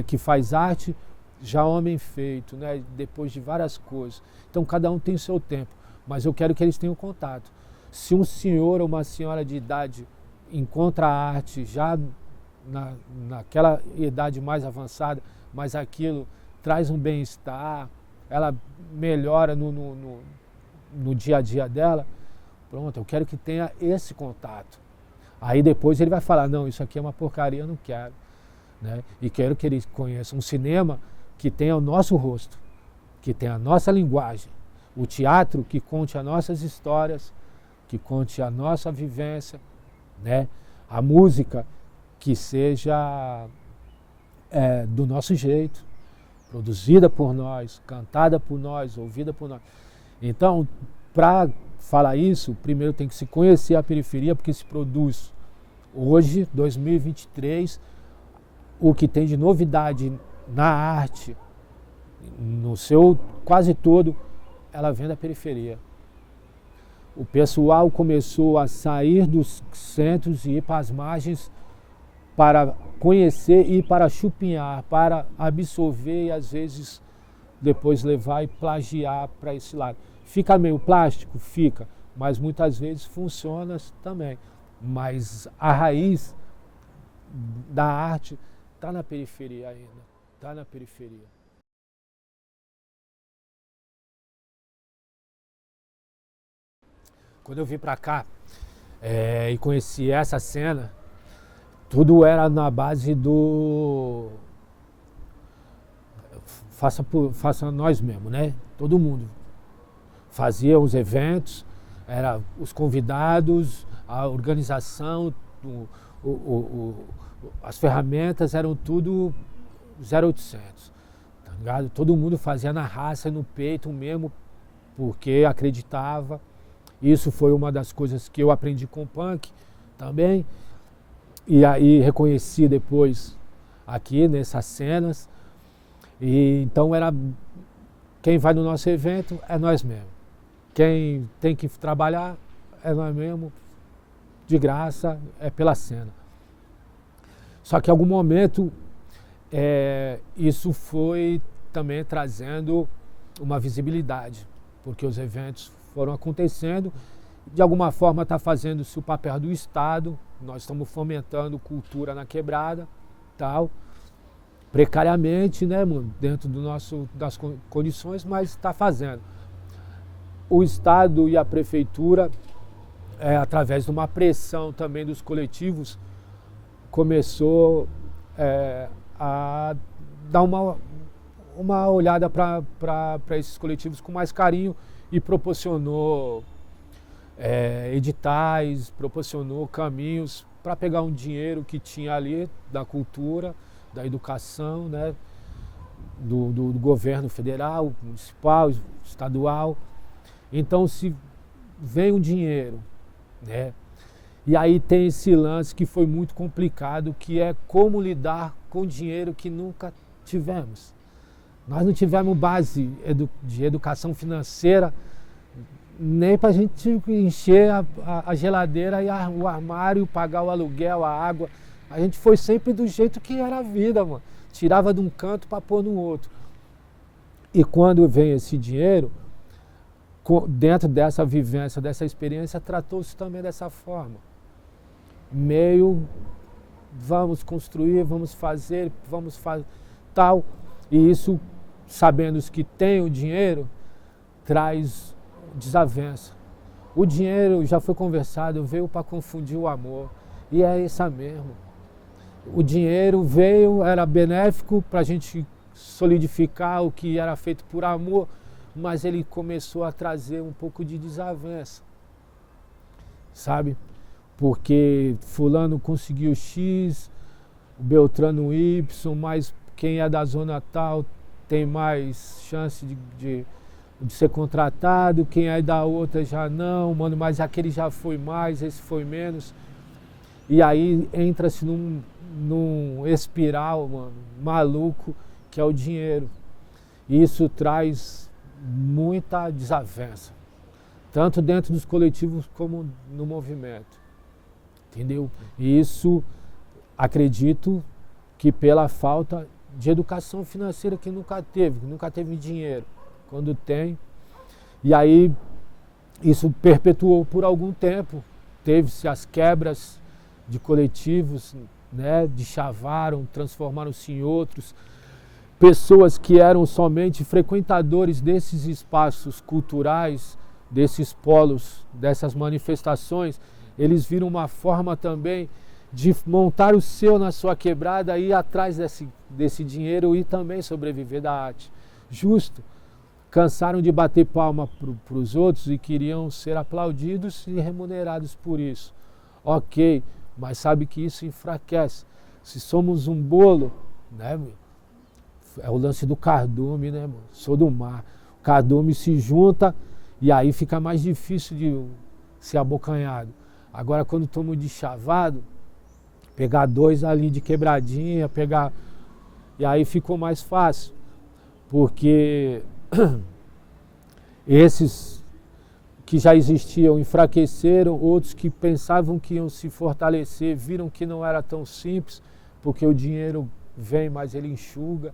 Speaker 1: que faz arte, já homem feito, né? Depois de várias coisas. Então cada um tem o seu tempo, mas eu quero que eles tenham contato. Se um senhor ou uma senhora de idade encontra a arte já naquela idade mais avançada, mas aquilo traz um bem-estar, ela melhora no dia a dia dela, pronto, eu quero que tenha esse contato. Aí depois ele vai falar, não, isso aqui é uma porcaria, eu não quero, né? E quero que ele conheça um cinema que tenha o nosso rosto, que tenha a nossa linguagem, o teatro que conte as nossas histórias, que conte a nossa vivência, né? A música que seja do nosso jeito, produzida por nós, cantada por nós, ouvida por nós. Então, para falar isso, primeiro tem que se conhecer a periferia, porque se produz hoje, 2023, o que tem de novidade na arte, no seu quase todo, ela vem da periferia. O pessoal começou a sair dos centros e ir para as margens para conhecer e para chupinhar, para absorver e às vezes depois levar e plagiar para esse lado. Fica meio plástico? Fica, mas muitas vezes funciona também. Mas a raiz da arte está na periferia ainda, está na periferia. Quando eu vim para cá e conheci essa cena, tudo era na base do faça nós mesmos, né? Todo mundo fazia os eventos, era os convidados, a organização, as ferramentas eram tudo 0800, tá ligado? Todo mundo fazia na raça, no peito mesmo, porque acreditava. Isso foi uma das coisas que eu aprendi com o punk também. E aí reconheci depois aqui nessas cenas. E então era quem vai no nosso evento é nós mesmos. Quem tem que trabalhar é nós mesmos, de graça, é pela cena. Só que em algum momento isso foi também trazendo uma visibilidade, porque os eventos foram acontecendo, de alguma forma está fazendo-se o papel do Estado, nós estamos fomentando cultura na Quebrada, tal, precariamente, né, mano, dentro das condições, mas está fazendo. O Estado e a Prefeitura, através de uma pressão também dos coletivos, começou a dar uma olhada para esses coletivos com mais carinho e proporcionou editais, proporcionou caminhos para pegar um dinheiro que tinha ali da cultura, da educação, né, do governo federal, municipal, estadual. Então se vem um dinheiro, né, e aí tem esse lance que foi muito complicado, que é como lidar com dinheiro que nunca tivemos. Nós não tivemos base de educação financeira nem para a gente encher a geladeira e o armário, pagar o aluguel, a água. A gente foi sempre do jeito que era a vida, mano. Tirava de um canto para pôr no outro. E quando vem esse dinheiro, dentro dessa vivência, dessa experiência, tratou-se também dessa forma. Meio, vamos construir, vamos fazer tal. E isso, sabendo que tem o dinheiro, traz desavença. O dinheiro, já foi conversado, veio para confundir o amor. E é isso mesmo. O dinheiro veio, era benéfico para a gente solidificar o que era feito por amor, mas ele começou a trazer um pouco de desavença. Sabe? Porque fulano conseguiu X, o Beltrano Y, mas quem é da zona tal tem mais chance de ser contratado, quem é da outra já não, mano, mas aquele já foi mais, esse foi menos. E aí entra-se num espiral, mano, maluco, que é o dinheiro. E isso traz muita desavença, tanto dentro dos coletivos como no movimento. Entendeu? E isso, acredito que pela falta de educação financeira que nunca teve dinheiro. Quando tem, e aí isso perpetuou por algum tempo. Teve-se as quebras de coletivos, né, deschavaram, transformaram-se em outros. Pessoas que eram somente frequentadores desses espaços culturais, desses polos, dessas manifestações, eles viram uma forma também de montar o seu na sua quebrada, ir atrás desse dinheiro e também sobreviver da arte. Justo. Cansaram de bater palma para os outros e queriam ser aplaudidos e remunerados por isso. Ok, mas sabe que isso enfraquece. Se somos um bolo, né, meu? É o lance do cardume, né, mano? Sou do mar. O cardume se junta e aí fica mais difícil de ser abocanhado. Agora, quando estamos de chavado, pegar dois ali de quebradinha, e aí ficou mais fácil. Porque esses que já existiam enfraqueceram, outros que pensavam que iam se fortalecer, viram que não era tão simples, porque o dinheiro vem, mas ele enxuga,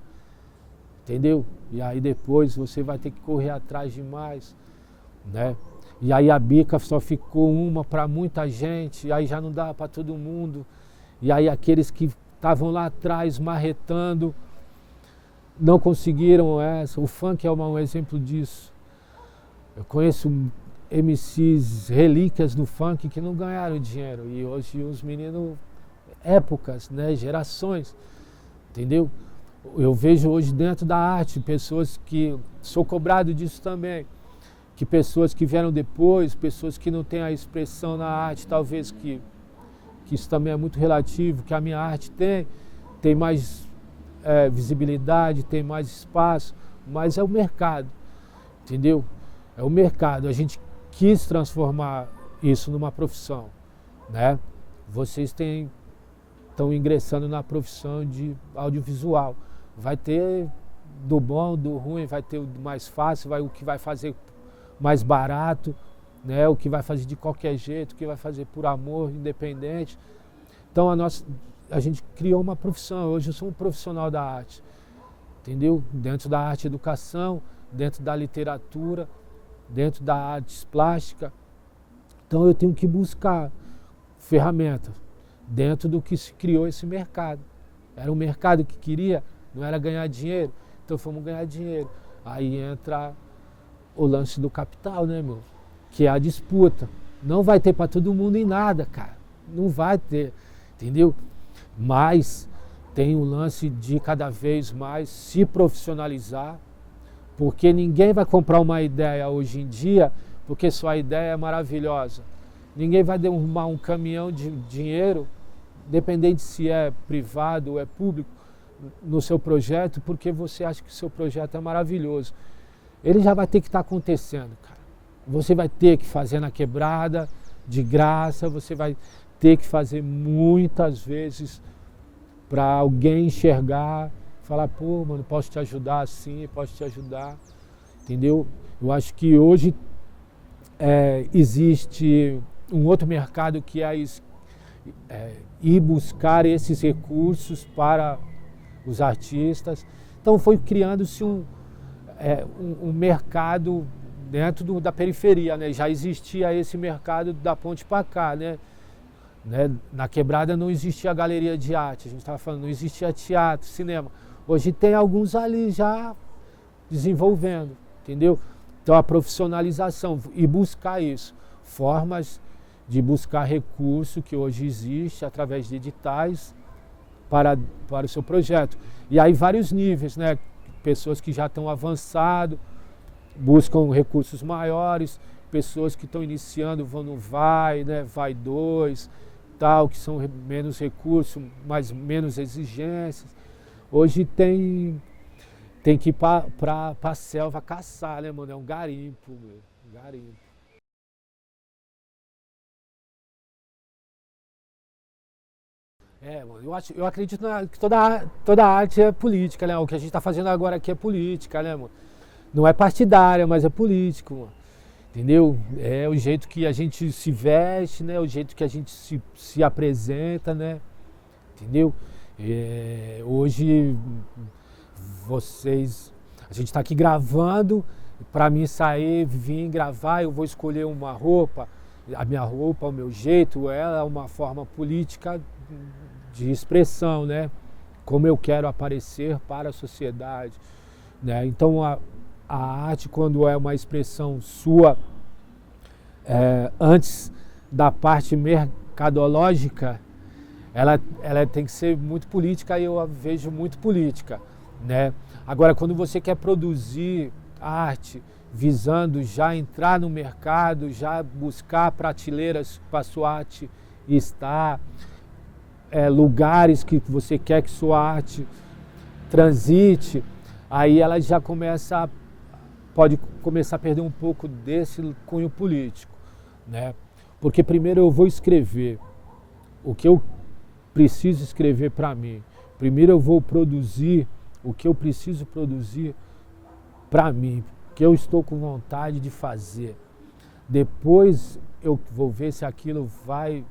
Speaker 1: entendeu? E aí depois você vai ter que correr atrás de mais, né? E aí a bica só ficou uma para muita gente, e aí já não dá para todo mundo. E aí aqueles que estavam lá atrás marretando, não conseguiram essa. O funk é um exemplo disso. Eu conheço MCs relíquias do funk que não ganharam dinheiro. E hoje os meninos, épocas, né, gerações, entendeu? Eu vejo hoje dentro da arte pessoas que, sou cobrado disso também, que pessoas que vieram depois, pessoas que não têm a expressão na arte, talvez que isso também é muito relativo, que a minha arte tem mais visibilidade, tem mais espaço, mas é o mercado, entendeu? É o mercado. A gente quis transformar isso numa profissão, né? Vocês estão ingressando na profissão de audiovisual. Vai ter do bom, do ruim, vai ter o mais fácil, o que vai fazer mais barato, né? O que vai fazer de qualquer jeito, o que vai fazer por amor, independente. Então a gente criou uma profissão. Hoje eu sou um profissional da arte, entendeu? Dentro da arte e educação, dentro da literatura, dentro da arte plástica. Então eu tenho que buscar ferramentas dentro do que se criou esse mercado. Era um mercado que queria, não era ganhar dinheiro, então fomos ganhar dinheiro. Aí entra o lance do capital, né, meu? Que é a disputa. Não vai ter para todo mundo em nada, cara. Não vai ter, entendeu? Mas tem o lance de cada vez mais se profissionalizar, porque ninguém vai comprar uma ideia hoje em dia porque sua ideia é maravilhosa. Ninguém vai derrubar um caminhão de dinheiro independente se é privado ou é público, no seu projeto, porque você acha que o seu projeto é maravilhoso. Ele já vai ter que estar acontecendo, cara. Você vai ter que fazer na quebrada, de graça, você vai ter que fazer muitas vezes para alguém enxergar, falar, pô, mano, posso te ajudar assim, posso te ajudar, entendeu? Eu acho que hoje existe um outro mercado que é ir buscar esses recursos para os artistas. Então foi criando-se um mercado dentro da periferia, né? Já existia esse mercado da ponte para cá, né? Na quebrada não existia galeria de arte, a gente estava falando, não existia teatro, cinema. Hoje tem alguns ali já desenvolvendo, entendeu? Então a profissionalização e buscar isso, formas de buscar recurso que hoje existe através de editais para o seu projeto. E aí vários níveis, né? Pessoas que já estão avançado, buscam recursos maiores, pessoas que estão iniciando vão no Vai, né? Vai 2, tal, que são menos recursos, mas menos exigências. Hoje tem que ir para a selva caçar, né, mano? É um garimpo, meu. Um garimpo. Mano, eu acredito que toda arte é política, né? O que a gente está fazendo agora aqui é política, né, mano? Não é partidária, mas é político, mano. Entendeu? É o jeito que a gente se veste, né? O jeito que a gente se apresenta, né? Entendeu? Hoje a gente está aqui gravando, para mim sair, vir gravar, eu vou escolher uma roupa, a minha roupa, o meu jeito, ela é uma forma política de expressão, né? Como eu quero aparecer para a sociedade, né? Então a arte, quando é uma expressão sua, antes da parte mercadológica, ela tem que ser muito política, e eu a vejo muito política, né? Agora, quando você quer produzir arte visando já entrar no mercado, já buscar prateleiras para sua arte estar, lugares que você quer que sua arte transite, aí ela já pode começar a perder um pouco desse cunho político, né? Porque primeiro eu vou escrever o que eu preciso escrever para mim. Primeiro eu vou produzir o que eu preciso produzir para mim, que eu estou com vontade de fazer. Depois eu vou ver se aquilo vai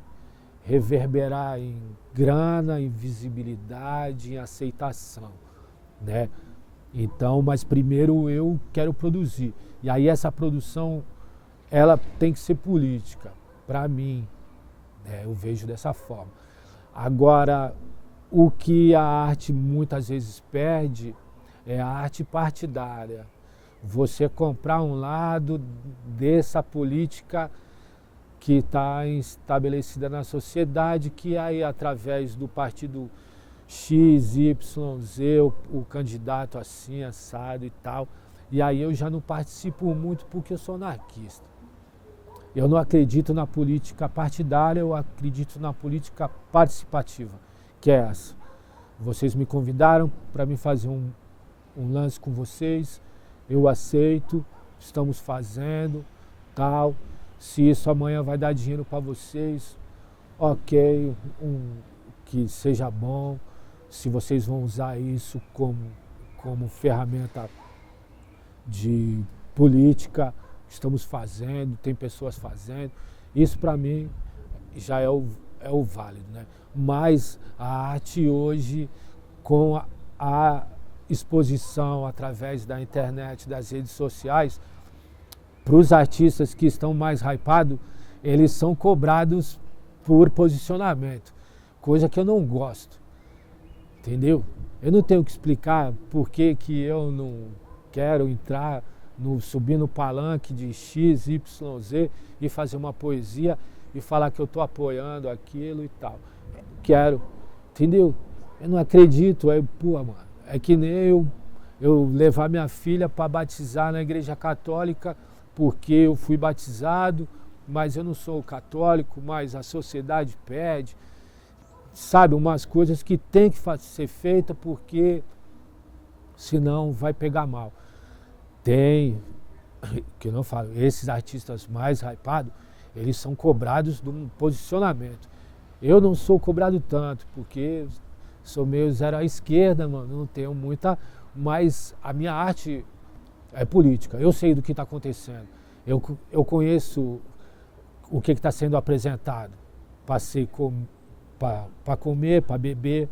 Speaker 1: reverberar em grana, em visibilidade, em aceitação, né? Então, mas primeiro eu quero produzir. E aí essa produção, ela tem que ser política, para mim, né? Eu vejo dessa forma. Agora, o que a arte muitas vezes perde é a arte partidária. Você comprar um lado dessa política que está estabelecida na sociedade, que aí através do partido X, Y, Z, o candidato assim, assado e tal. E aí eu já não participo muito porque eu sou anarquista. Eu não acredito na política partidária, eu acredito na política participativa, que é essa. Vocês me convidaram para me fazer um lance com vocês, eu aceito, estamos fazendo, tal. Se isso amanhã vai dar dinheiro para vocês, ok, que seja bom. Se vocês vão usar isso como ferramenta de política, estamos fazendo, tem pessoas fazendo. Isso para mim já é o válido, né? Mas a arte hoje, com a exposição através da internet, das redes sociais, para os artistas que estão mais hypados, eles são cobrados por posicionamento, coisa que eu não gosto, entendeu? Eu não tenho que explicar por que eu não quero entrar, subir no palanque de X, Y, Z e fazer uma poesia e falar que eu estou apoiando aquilo e tal. Quero, entendeu? Eu não acredito, mano, é que nem eu levar minha filha para batizar na igreja católica, porque eu fui batizado, mas eu não sou católico, mas a sociedade pede. sabe, umas coisas que tem que ser feita porque senão vai pegar mal. Tem, que eu não falo, esses artistas mais hypados, eles são cobrados de um posicionamento. Eu não sou cobrado tanto, porque sou meio zero à esquerda, mano, não tenho muita, mas a minha arte é política, eu sei do que está acontecendo, eu conheço o que está sendo apresentado, passei para comer, para beber,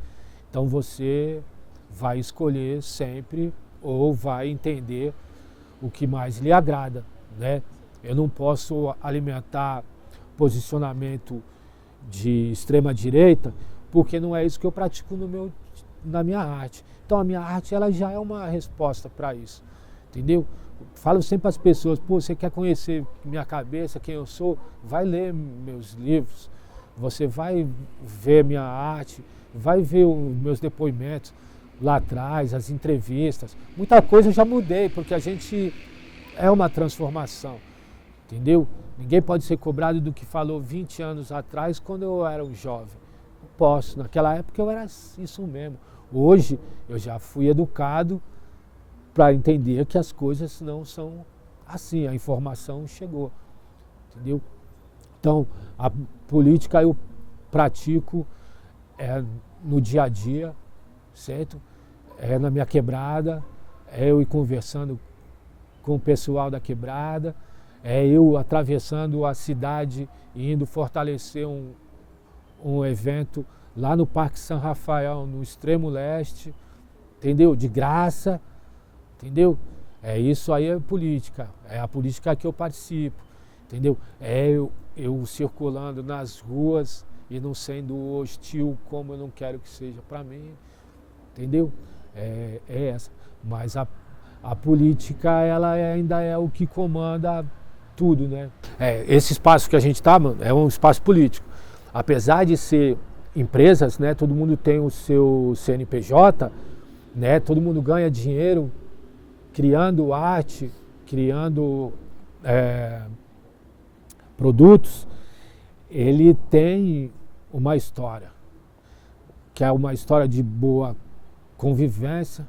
Speaker 1: então você vai escolher sempre ou vai entender o que mais lhe agrada, né? Eu não posso alimentar posicionamento de extrema direita porque não é isso que eu pratico na minha arte. Então a minha arte ela já é uma resposta para isso, entendeu? Falo sempre para as pessoas, pô, você quer conhecer minha cabeça, quem eu sou? Vai ler meus livros, você vai ver minha arte, vai ver os meus depoimentos lá atrás, as entrevistas. Muita coisa eu já mudei, porque a gente é uma transformação, entendeu? Ninguém pode ser cobrado do que falou 20 anos atrás, quando eu era um jovem. Não posso, naquela época eu era isso mesmo. Hoje eu já fui educado para entender que as coisas não são assim, a informação chegou, entendeu? Então, a política eu pratico no dia a dia, certo? É na minha quebrada, é eu ir conversando com o pessoal da quebrada, é eu atravessando a cidade e indo fortalecer um evento lá no Parque São Rafael, no extremo leste, entendeu? De graça, entendeu? Isso aí é política, é a política que eu participo, entendeu? É eu circulando nas ruas e não sendo hostil como eu não quero que seja para mim, entendeu? É essa. Mas a política ela ainda é o que comanda tudo, né? Esse espaço que a gente está, é um espaço político. Apesar de ser empresas, né? Todo mundo tem o seu CNPJ, né? Todo mundo ganha dinheiro criando arte, criando produtos. Ele tem uma história, que é uma história de boa convivência,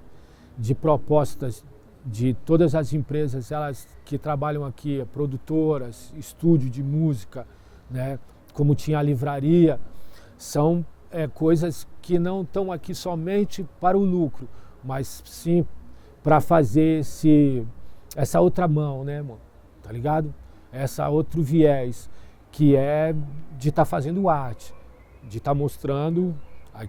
Speaker 1: de propostas de todas as empresas elas que trabalham aqui, produtoras, estúdio de música, né? Como tinha a livraria, são coisas que não estão aqui somente para o lucro, mas sim para fazer essa outra mão, né, mano? Tá ligado? Essa outro viés, que é de estar fazendo arte, de estar mostrando,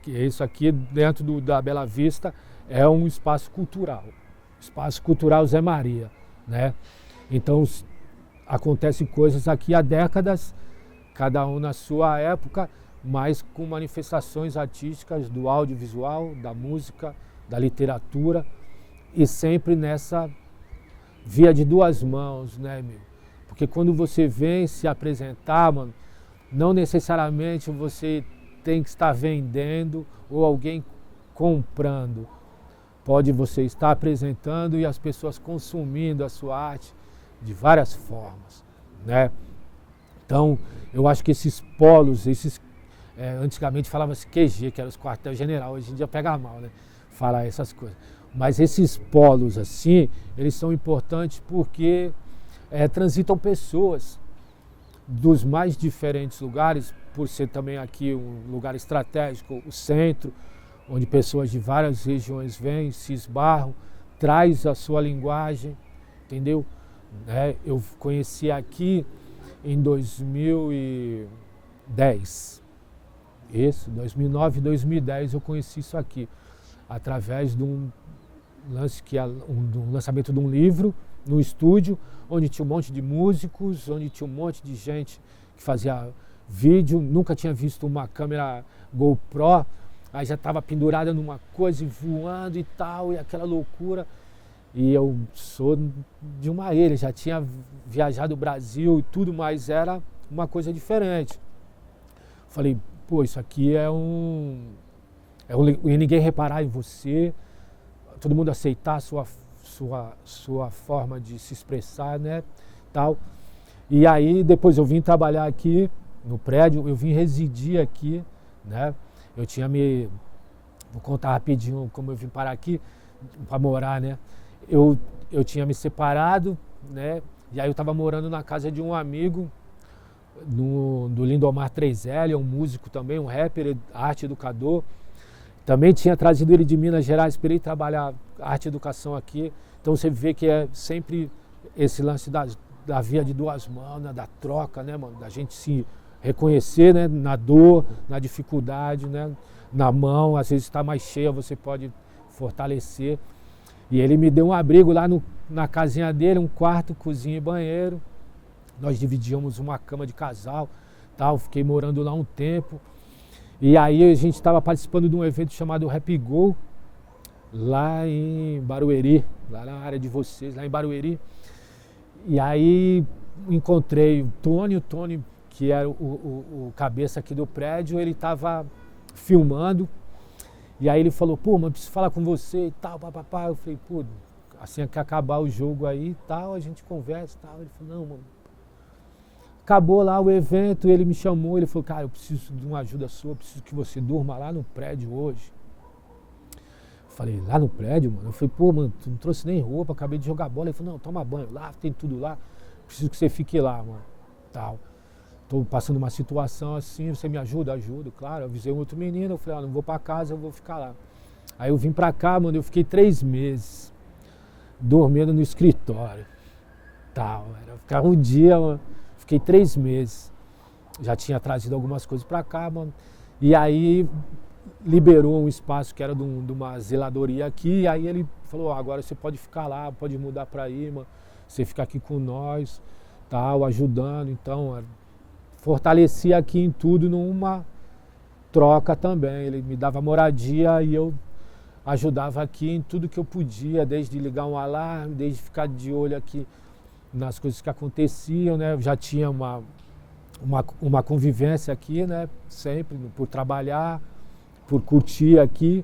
Speaker 1: isso aqui dentro da Bela Vista é um espaço cultural, espaço cultural Zé Maria, né? Então acontecem coisas aqui há décadas, cada um na sua época, mas com manifestações artísticas do audiovisual, da música, da literatura, e sempre nessa via de duas mãos, né, meu? Porque quando você vem se apresentar, mano, não necessariamente você tem que estar vendendo ou alguém comprando. Pode você estar apresentando e as pessoas consumindo a sua arte de várias formas, né? Então, eu acho que esses polos, antigamente falava-se QG, que era os quartel-general, hoje em dia pega mal, né? Falar essas coisas. Mas esses polos, assim, eles são importantes porque transitam pessoas dos mais diferentes lugares, por ser também aqui um lugar estratégico, o centro, onde pessoas de várias regiões vêm, se esbarram, traz a sua linguagem, entendeu? Eu conheci aqui em 2010, 2009, 2010 eu conheci isso aqui, através de um lançamento de um livro no estúdio, onde tinha um monte de músicos, onde tinha um monte de gente que fazia vídeo, nunca tinha visto uma câmera GoPro, aí já estava pendurada numa coisa e voando e tal, e aquela loucura. E eu sou de uma ilha, já tinha viajado o Brasil e tudo, mas era uma coisa diferente. Falei, pô, isso aqui e ninguém reparar em você, todo mundo aceitar a sua forma de se expressar, né, tal. E aí depois eu vim trabalhar aqui no prédio, eu vim residir aqui, né, eu tinha me... Vou contar rapidinho como eu vim parar aqui para morar, né? Eu tinha me separado, né? E aí eu estava morando na casa de um amigo, do Lindomar 3L, é um músico também, um rapper, arte educador. Também tinha trazido ele de Minas Gerais, esperei trabalhar arte e educação aqui. Então você vê que é sempre esse lance da via de duas mãos, né? Da troca, né, mano? Da gente se reconhecer, né? Na dor, na dificuldade, né? Na mão, às vezes está mais cheia, você pode fortalecer. E ele me deu um abrigo lá na casinha dele, um quarto, cozinha e banheiro. Nós dividíamos uma cama de casal, tal. Fiquei morando lá um tempo. E aí a gente estava participando de um evento chamado Rap Go, lá em Barueri, lá na área de vocês, lá em Barueri. E aí encontrei o Tony, que era o cabeça aqui do prédio, ele estava filmando. E aí ele falou, pô, mas preciso falar com você e tal, papapá. Eu falei, pô, assim que acabar o jogo aí e tal, a gente conversa e tal. Ele falou, não, mano. Acabou lá o evento, ele me chamou, ele falou, cara, eu preciso de uma ajuda sua, eu preciso que você durma lá no prédio hoje. Eu falei, lá no prédio, mano? Eu falei, pô, mano, tu não trouxe nem roupa, acabei de jogar bola. Ele falou, não, toma banho lá, tem tudo lá, preciso que você fique lá, mano, tal. Tô passando uma situação assim, você me ajuda? Ajudo, claro. Eu avisei um outro menino, eu falei, não vou pra casa, eu vou ficar lá. Aí eu vim pra cá, mano, eu fiquei 3 meses dormindo no escritório, tal. Era ficar um dia, mano. Fiquei 3 meses, já tinha trazido algumas coisas para cá, mano. E aí liberou um espaço que era de uma zeladoria aqui, e aí ele falou, agora você pode ficar lá, pode mudar para aí, mano. Você fica aqui com nós, tal, ajudando. Então, fortalecia aqui em tudo numa troca também. Ele me dava moradia e eu ajudava aqui em tudo que eu podia, desde ligar um alarme, desde ficar de olho aqui nas coisas que aconteciam, né? Eu já tinha uma convivência aqui, né? Sempre por trabalhar, por curtir aqui.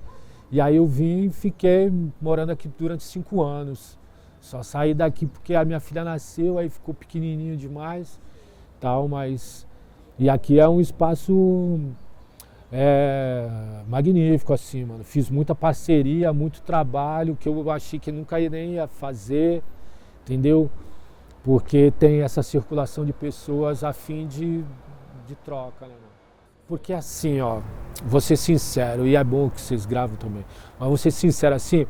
Speaker 1: E aí eu vim e fiquei morando aqui durante 5 anos. Só saí daqui porque a minha filha nasceu, aí ficou pequenininho demais, tal, mas... E aqui é um espaço magnífico, assim, mano. Fiz muita parceria, muito trabalho, que eu achei que nunca nem ia fazer, entendeu? Porque tem essa circulação de pessoas a fim de troca, né, mano? Porque assim, ó, vou ser sincero, e é bom que vocês gravam também, mas vou ser sincero assim,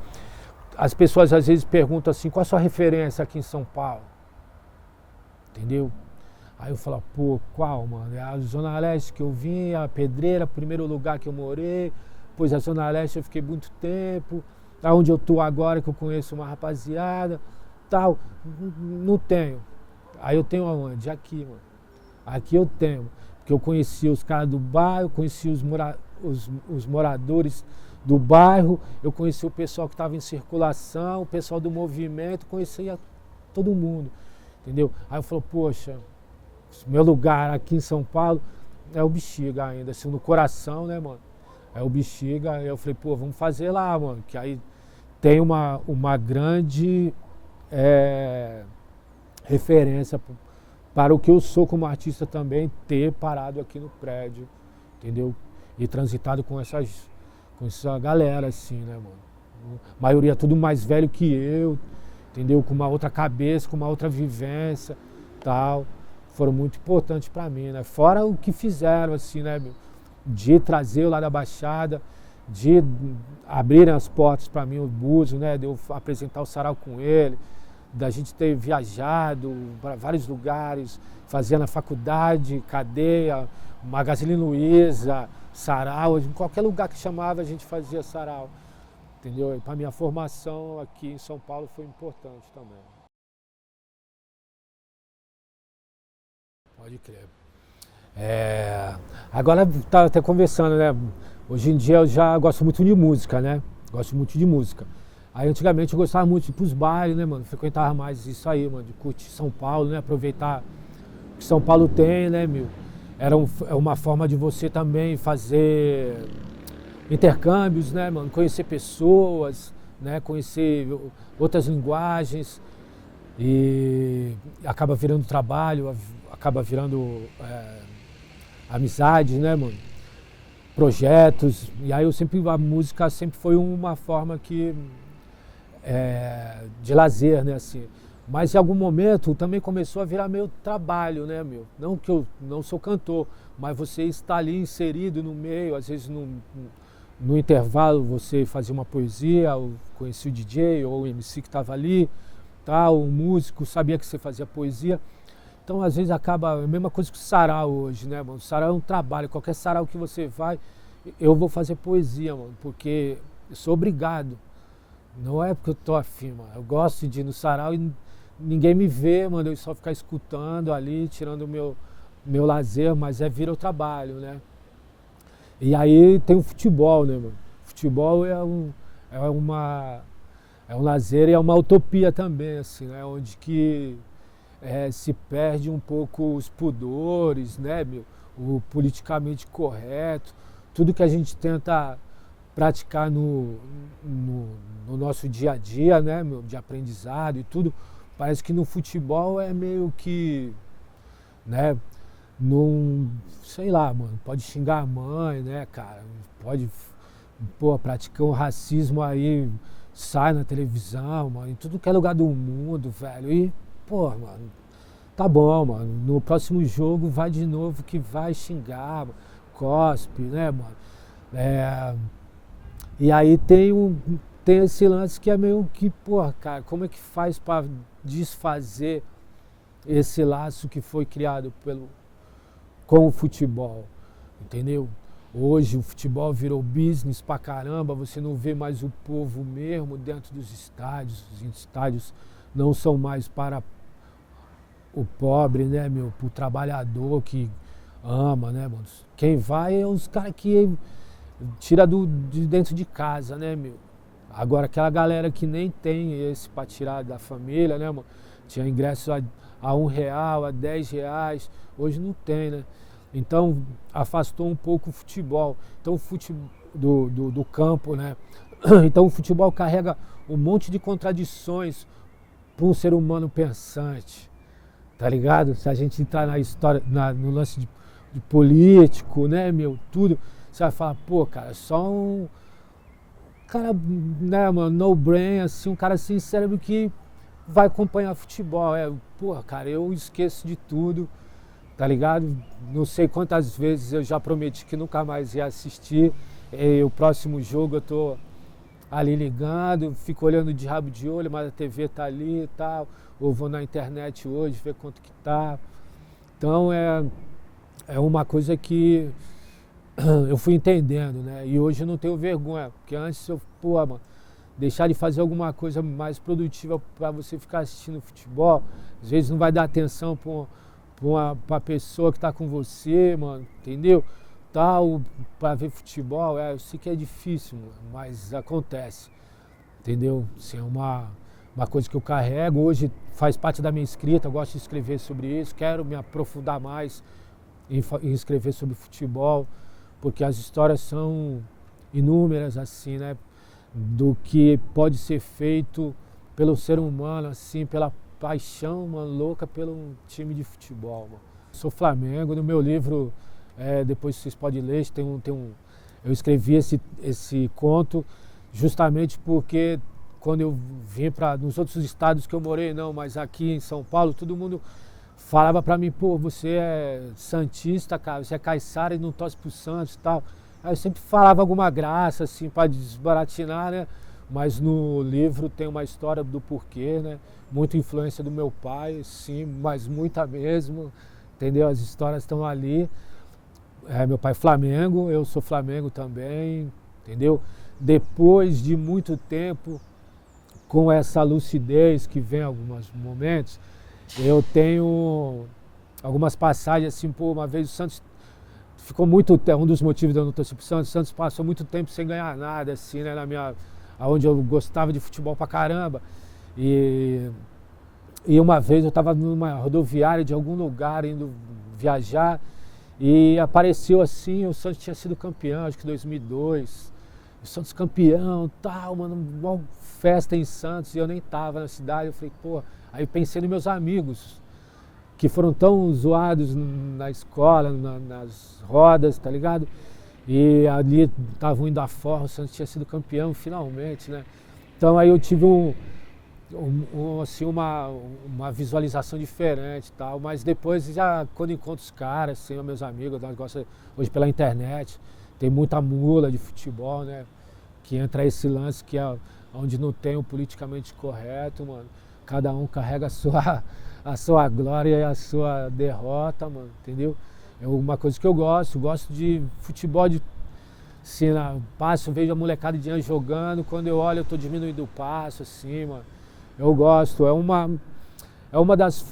Speaker 1: as pessoas às vezes perguntam assim, qual a sua referência aqui em São Paulo? Entendeu? Aí eu falo, pô, qual, mano? É a Zona Leste que eu vim, a Pedreira, primeiro lugar que eu morei, depois a Zona Leste eu fiquei muito tempo, onde eu tô agora que eu conheço uma rapaziada, tal, não tenho. Aí eu tenho aonde? Aqui, mano. Aqui eu tenho, porque eu conheci os caras do bairro, conheci os moradores do bairro, eu conheci o pessoal que estava em circulação, o pessoal do movimento, conhecia todo mundo, entendeu? Aí eu falo, poxa, meu lugar aqui em São Paulo é o Bexiga ainda, assim, no coração, né, mano? É o Bexiga. Aí eu falei, pô, vamos fazer lá, mano, que aí tem uma grande referência para o que eu sou como artista também, ter parado aqui no prédio, entendeu? E transitado com essa galera, assim, né, mano? A maioria tudo mais velho que eu, entendeu? Com uma outra cabeça, com uma outra vivência, tal. Foram muito importantes para mim, né? Fora o que fizeram, assim, né, meu? De trazer eu lá da Baixada, de abrir as portas para mim, o Búzio, né? De eu apresentar o sarau com ele, da gente ter viajado para vários lugares, fazia na faculdade, cadeia, Magazine Luiza, sarau, em qualquer lugar que chamava a gente fazia sarau, entendeu? E para minha formação aqui em São Paulo foi importante também. Pode crer. Agora tá até conversando, né? Hoje em dia eu já gosto muito de música, né? Gosto muito de música. Aí antigamente eu gostava muito de ir pros bailes, né, mano? Frequentava mais isso aí, mano, de curtir São Paulo, né? Aproveitar o que São Paulo tem, né, meu? É uma forma de você também fazer intercâmbios, né, mano? Conhecer pessoas, né? Conhecer outras linguagens e acaba virando trabalho, acaba virando amizade, né, mano? projetos, e aí a música sempre foi uma forma de lazer, né, assim. Mas em algum momento também começou a virar meu trabalho, né, meu? Não que eu não sou cantor, mas você está ali inserido no meio, às vezes no intervalo você fazia uma poesia, ou conhecia o DJ ou o MC que estava ali, tal, o músico sabia que você fazia poesia. Então às vezes acaba a mesma coisa que o sarau hoje, né, mano? O sarau é um trabalho, qualquer sarau que você vai, eu vou fazer poesia, mano, porque eu sou obrigado. Não é porque eu tô afim, mano. Eu gosto de ir no sarau e ninguém me vê, mano, eu só ficar escutando ali, tirando o meu lazer, mas vira o trabalho, né? E aí tem o futebol, né, mano? Futebol é um lazer e é uma utopia também, assim, né? Onde que se perde um pouco os pudores, né, meu? O politicamente correto, tudo que a gente tenta praticar no nosso dia a dia, né, meu, de aprendizado e tudo, parece que no futebol é meio que, né, não, sei lá, mano, pode xingar a mãe, né, cara, pode, pô, praticar um racismo aí, sai na televisão, mano, em tudo que é lugar do mundo, velho, e, pô, mano, tá bom, mano, no próximo jogo vai de novo que vai xingar, cospe, né, mano, e aí tem esse lance que é meio que, porra, cara, como é que faz para desfazer esse laço que foi criado com o futebol, entendeu? Hoje o futebol virou business pra caramba, você não vê mais o povo mesmo dentro dos estádios, os estádios não são mais para o pobre, né, meu, pro trabalhador que ama, né, mano? Quem vai é os caras que tira de dentro de casa, né, meu? Agora, aquela galera que nem tem esse pra tirar da família, né, mano? Tinha ingresso a R$1, a R$10, hoje não tem, né? Então, afastou um pouco o futebol. Então, o futebol do campo, né? Então, o futebol carrega um monte de contradições para um ser humano pensante, tá ligado? Se a gente entrar na história, no lance de político, né, meu, tudo... Você vai falar, pô, cara, só um cara, né, mano, no brain, assim, um cara sem cérebro que vai acompanhar futebol. Pô, cara, eu esqueço de tudo, tá ligado? Não sei quantas vezes eu já prometi que nunca mais ia assistir. E o próximo jogo eu tô ali ligando, fico olhando de rabo de olho, mas a TV tá ali e tal. Ou vou na internet hoje ver quanto que tá. Então é uma coisa que eu fui entendendo, né? E hoje eu não tenho vergonha, porque antes eu, pô, mano, deixar de fazer alguma coisa mais produtiva para você ficar assistindo futebol, às vezes não vai dar atenção pra pessoa que tá com você, mano, entendeu? Tal, para ver futebol, eu sei que é difícil, mano, mas acontece, entendeu? Assim, é uma coisa que eu carrego, hoje faz parte da minha escrita, eu gosto de escrever sobre isso, quero me aprofundar mais em escrever sobre futebol, porque as histórias são inúmeras, assim, né? Do que pode ser feito pelo ser humano, assim, pela paixão, mano, louca pelo time de futebol, mano. Sou Flamengo, no meu livro, depois vocês podem ler, eu escrevi esse conto justamente porque quando eu vim nos outros estados que eu morei, não, mas aqui em São Paulo, todo mundo falava pra mim, pô, você é santista, cara, você é caiçara e não torce pro Santos e tal. Aí eu sempre falava alguma graça, assim, pra desbaratinar, né? Mas no livro tem uma história do porquê, né? Muita influência do meu pai, sim, mas muita mesmo, entendeu? As histórias estão ali. Meu pai é Flamengo, eu sou Flamengo também, entendeu? Depois de muito tempo, com essa lucidez que vem em alguns momentos, eu tenho algumas passagens assim, pô, uma vez o Santos ficou um dos motivos de eu não torcer pro Santos, o Santos passou muito tempo sem ganhar nada, assim, né, onde eu gostava de futebol pra caramba. E uma vez eu estava numa rodoviária de algum lugar, indo viajar, e apareceu assim, o Santos tinha sido campeão, acho que 2002, o Santos campeão, tal, mano, uma festa em Santos, e eu nem tava na cidade, eu falei, pô, aí eu pensei nos meus amigos, que foram tão zoados na escola, nas rodas, tá ligado? E ali estavam indo a forra, o Santos tinha sido campeão finalmente, né? Então aí eu tive assim, uma visualização diferente e tal, mas depois já quando encontro os caras, assim, meus amigos, nós gostamos hoje pela internet, tem muita mula de futebol, né? Que entra esse lance que é onde não tem o politicamente correto, mano. Cada um carrega a sua glória e a sua derrota, mano, entendeu? É uma coisa que eu gosto de futebol de assim, passo, vejo a molecada de anjo jogando, quando eu olho eu tô diminuindo o passo, assim, mano. Eu gosto, é uma das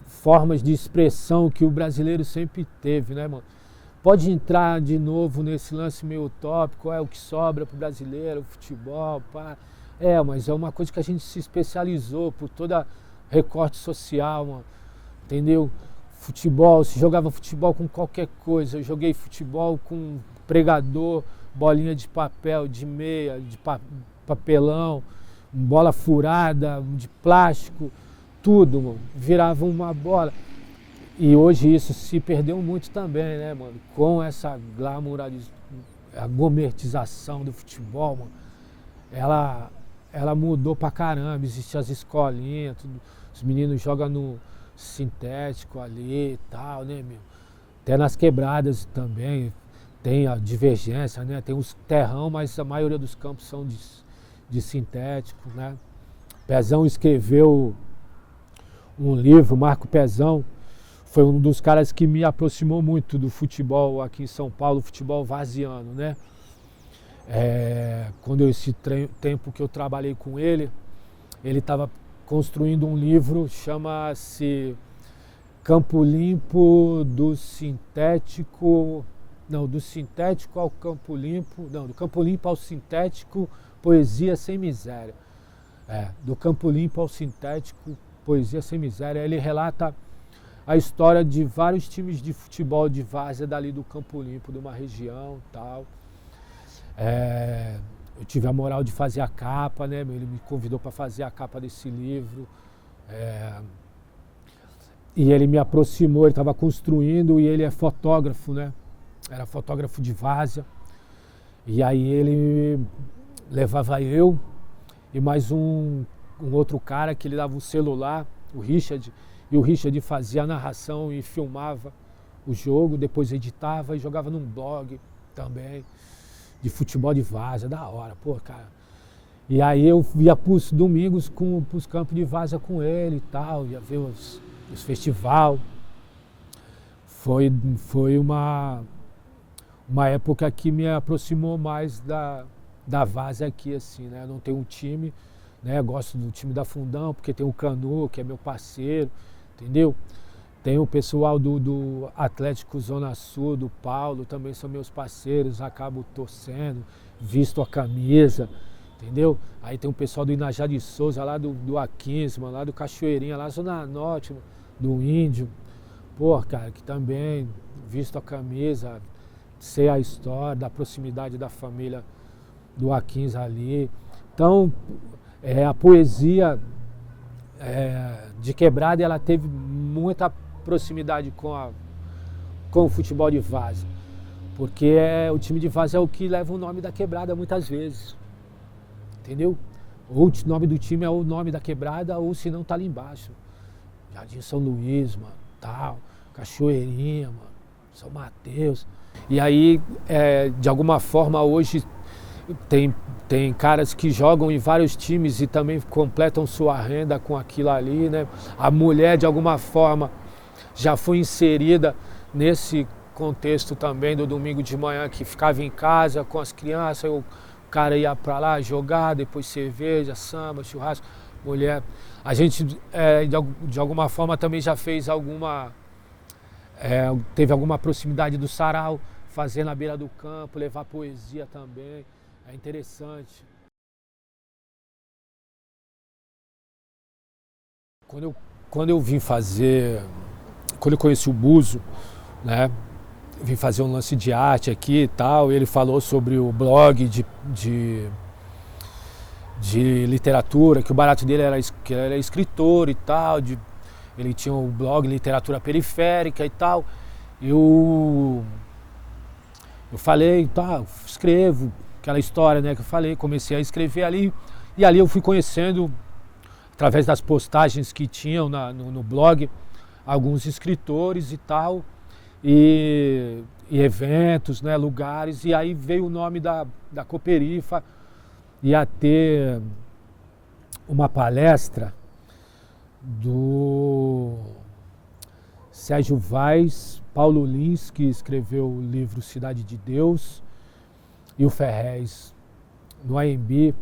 Speaker 1: formas de expressão que o brasileiro sempre teve, né, mano? Pode entrar de novo nesse lance meio utópico, é o que sobra pro brasileiro, o futebol, pá. Mas é uma coisa que a gente se especializou por toda recorte social, mano, entendeu? Futebol, se jogava futebol com qualquer coisa, eu joguei futebol com pregador, bolinha de papel, de meia, de papelão, bola furada, de plástico, tudo, mano, virava uma bola. E hoje isso se perdeu muito também, né, mano? Com essa a gourmetização do futebol, mano, ela mudou pra caramba. Existem as escolinhas, tudo, os meninos jogam no sintético ali e tal, né, meu? Até nas quebradas também tem a divergência, né? Tem os terrão, mas a maioria dos campos são de sintético, né? Pezão escreveu um livro, Marco Pezão, foi um dos caras que me aproximou muito do futebol aqui em São Paulo, futebol varziano, né? Quando esse tempo que eu trabalhei com ele estava construindo um livro, chama-se Campo Limpo do Sintético, não, do Sintético ao Campo Limpo, não, do Campo Limpo ao Sintético, Poesia Sem Miséria. Do Campo Limpo ao Sintético, Poesia Sem Miséria. Ele relata a história de vários times de futebol de várzea dali do Campo Limpo, de uma região e tal. Eu tive a moral de fazer a capa, né? Ele me convidou para fazer a capa desse livro. E ele me aproximou, ele estava construindo e ele é fotógrafo, né? Era fotógrafo de várzea. E aí ele levava eu e mais um outro cara que ele dava um celular, o Richard, e o Richard fazia a narração e filmava o jogo, depois editava e jogava num blog também, de futebol de várzea, da hora, pô, cara. E aí eu ia pros domingos pros campos de várzea com ele e tal, ia ver os festival. Foi uma época que me aproximou mais da várzea aqui, assim, né? Eu não tenho um time, né? Eu gosto do time da Fundão, porque tem o Canu, que é meu parceiro, entendeu? Tem o pessoal do Atlético Zona Sul, do Paulo, também são meus parceiros, acabo torcendo, visto a camisa, entendeu? Aí tem o pessoal do Inajá de Souza, lá do A15, lá do Cachoeirinha, lá Zona Norte, do Índio. Pô, cara, que também visto a camisa, sei a história, da proximidade da família do A15 ali. Então, a poesia de Quebrada, ela teve muita proximidade com o futebol de várzea, porque o time de várzea é o que leva o nome da Quebrada muitas vezes, entendeu? Ou o nome do time é o nome da Quebrada, ou se não tá ali embaixo. Jardim São Luís, mano, tal, Cachoeirinha, mano, São Mateus. E aí, de alguma forma, hoje tem caras que jogam em vários times e também completam sua renda com aquilo ali, né? A mulher, de alguma forma, já foi inserida nesse contexto também do domingo de manhã, que ficava em casa com as crianças, o cara ia pra lá jogar, depois cerveja, samba, churrasco, mulher. A gente, de alguma forma, também já fez teve alguma proximidade do sarau, fazer na beira do campo, levar poesia também. É interessante. Quando eu vim fazer, quando eu conheci o Buzo, né, vim fazer um lance de arte aqui e tal, ele falou sobre o blog de literatura, que o barato dele era que ele era escritor e tal, ele tinha o blog Literatura Periférica e tal, eu falei, tá, escrevo aquela história, né, que eu falei, comecei a escrever ali, e ali eu fui conhecendo, através das postagens que tinham no blog, alguns escritores e tal, e eventos, né, lugares, e aí veio o nome da Cooperifa, ia ter uma palestra do Sérgio Vaz, Paulo Lins, que escreveu o livro Cidade de Deus, e o Ferrez, no AMB.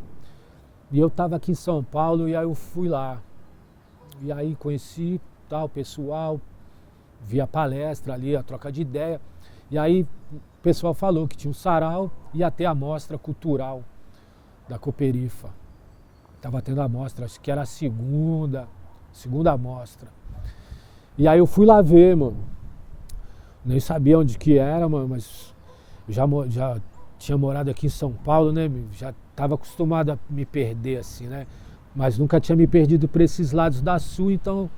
Speaker 1: E eu estava aqui em São Paulo e aí eu fui lá. E aí conheci tal pessoal, vi a palestra ali, a troca de ideia. E aí o pessoal falou que tinha um sarau e ia ter a mostra cultural da Cooperifa. Estava tendo a mostra, acho que era a segunda mostra. E aí eu fui lá ver, mano. Nem sabia onde que era, mano, mas eu já tinha morado aqui em São Paulo, né? Já estava acostumado a me perder assim, né? Mas nunca tinha me perdido para esses lados da Sul, então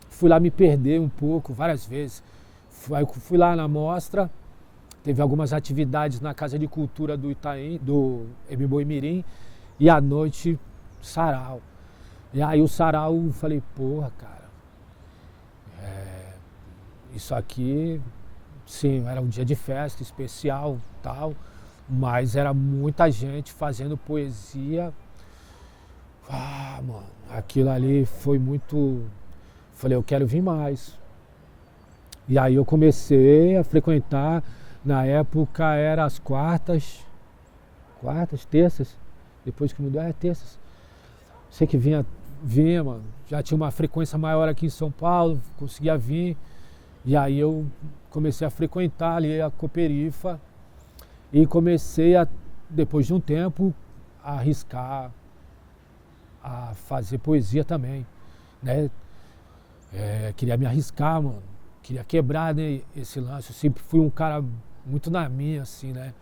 Speaker 1: fui lá me perder um pouco, várias vezes. Fui lá na mostra, teve algumas atividades na Casa de Cultura do Itaim, do Embu-Mirim, e à noite, sarau. E aí o sarau, eu falei, porra, cara, isso aqui, sim, era um dia de festa especial, tal, mas era muita gente fazendo poesia. Ah, mano, aquilo ali foi muito... Falei, eu quero vir mais. E aí eu comecei a frequentar, na época era as quartas, terças, depois que mudou, terças. Sei que vinha, mano, já tinha uma frequência maior aqui em São Paulo, conseguia vir. E aí eu comecei a frequentar ali a Cooperifa e comecei a, depois de um tempo, a arriscar, a fazer poesia também, né? Queria me arriscar, mano, queria quebrar, né, esse lance. Eu sempre fui um cara muito na minha, assim, né?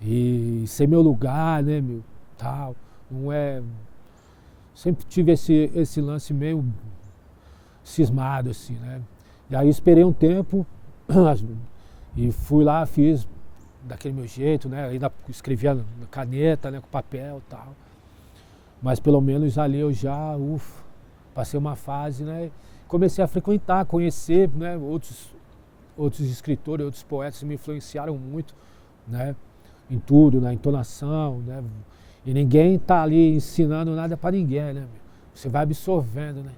Speaker 1: E ser meu lugar, né, meu, tal, não é... Sempre tive esse lance meio cismado, assim, né? E aí esperei um tempo e fui lá, fiz daquele meu jeito, né? Ainda escrevia na caneta, né, com papel e tal. Mas pelo menos ali eu já, passei uma fase, né? Comecei a frequentar, conhecer, né, outros escritores, outros poetas me influenciaram muito, né? Em tudo, na entonação, né? E ninguém tá ali ensinando nada para ninguém, né, meu? Você vai absorvendo, né?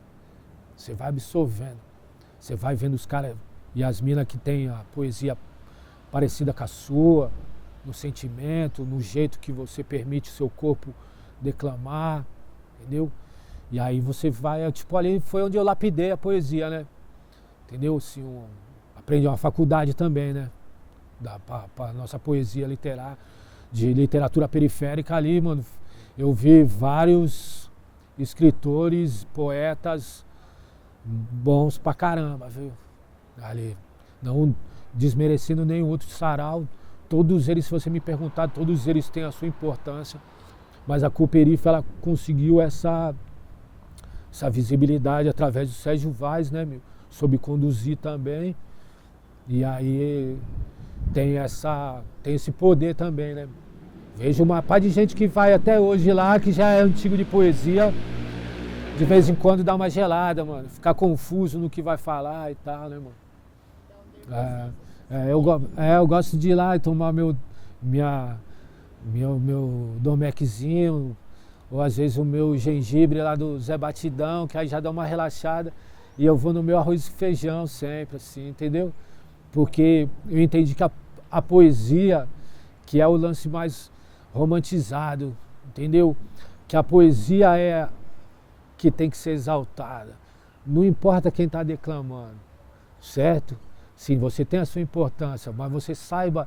Speaker 1: Você vai absorvendo. Você vai vendo os caras e as minas que tem a poesia parecida com a sua, no sentimento, no jeito que você permite o seu corpo declamar, entendeu? E aí você vai, tipo, ali foi onde eu lapidei a poesia, né? Entendeu? Assim, aprendi uma faculdade também, né? Pra nossa poesia literária, de literatura periférica ali, mano. Eu vi vários escritores, poetas bons pra caramba, viu? Ali, não desmerecendo nenhum outro sarau, todos eles, se você me perguntar, todos eles têm a sua importância, mas a Cooperifa, ela conseguiu essa visibilidade através do Sérgio Vaz, né, meu? Soube conduzir também, e aí tem esse poder também, né? Vejo uma par de gente que vai até hoje lá, que já é antigo de poesia, de vez em quando dá uma gelada, mano. Ficar confuso no que vai falar e tal, né, mano? Eu gosto de ir lá e tomar meu domeczinho, ou às vezes o meu gengibre lá do Zé Batidão, que aí já dá uma relaxada. E eu vou no meu arroz e feijão sempre, assim, entendeu? Porque eu entendi que a poesia, que é o lance mais romantizado, entendeu? Que a poesia é que tem que ser exaltada. Não importa quem está declamando, certo? Sim, você tem a sua importância, mas você saiba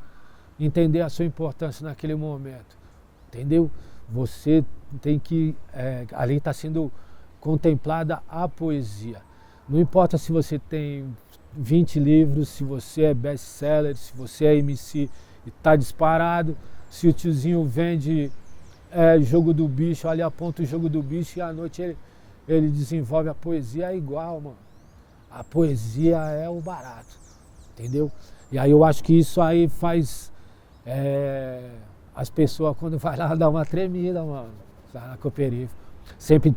Speaker 1: entender a sua importância naquele momento, entendeu? Você tem que... ali está sendo contemplada a poesia. Não importa se você tem 20 livros, se você é best-seller, se você é MC e está disparado, se o tiozinho vende jogo do bicho, ali aponta o jogo do bicho e à noite ele desenvolve a poesia, é igual, mano. A poesia é o barato. entendeu? E aí eu acho que isso aí faz as pessoas, quando vai lá, dar uma tremida, mano, lá na Cooperifa. Sempre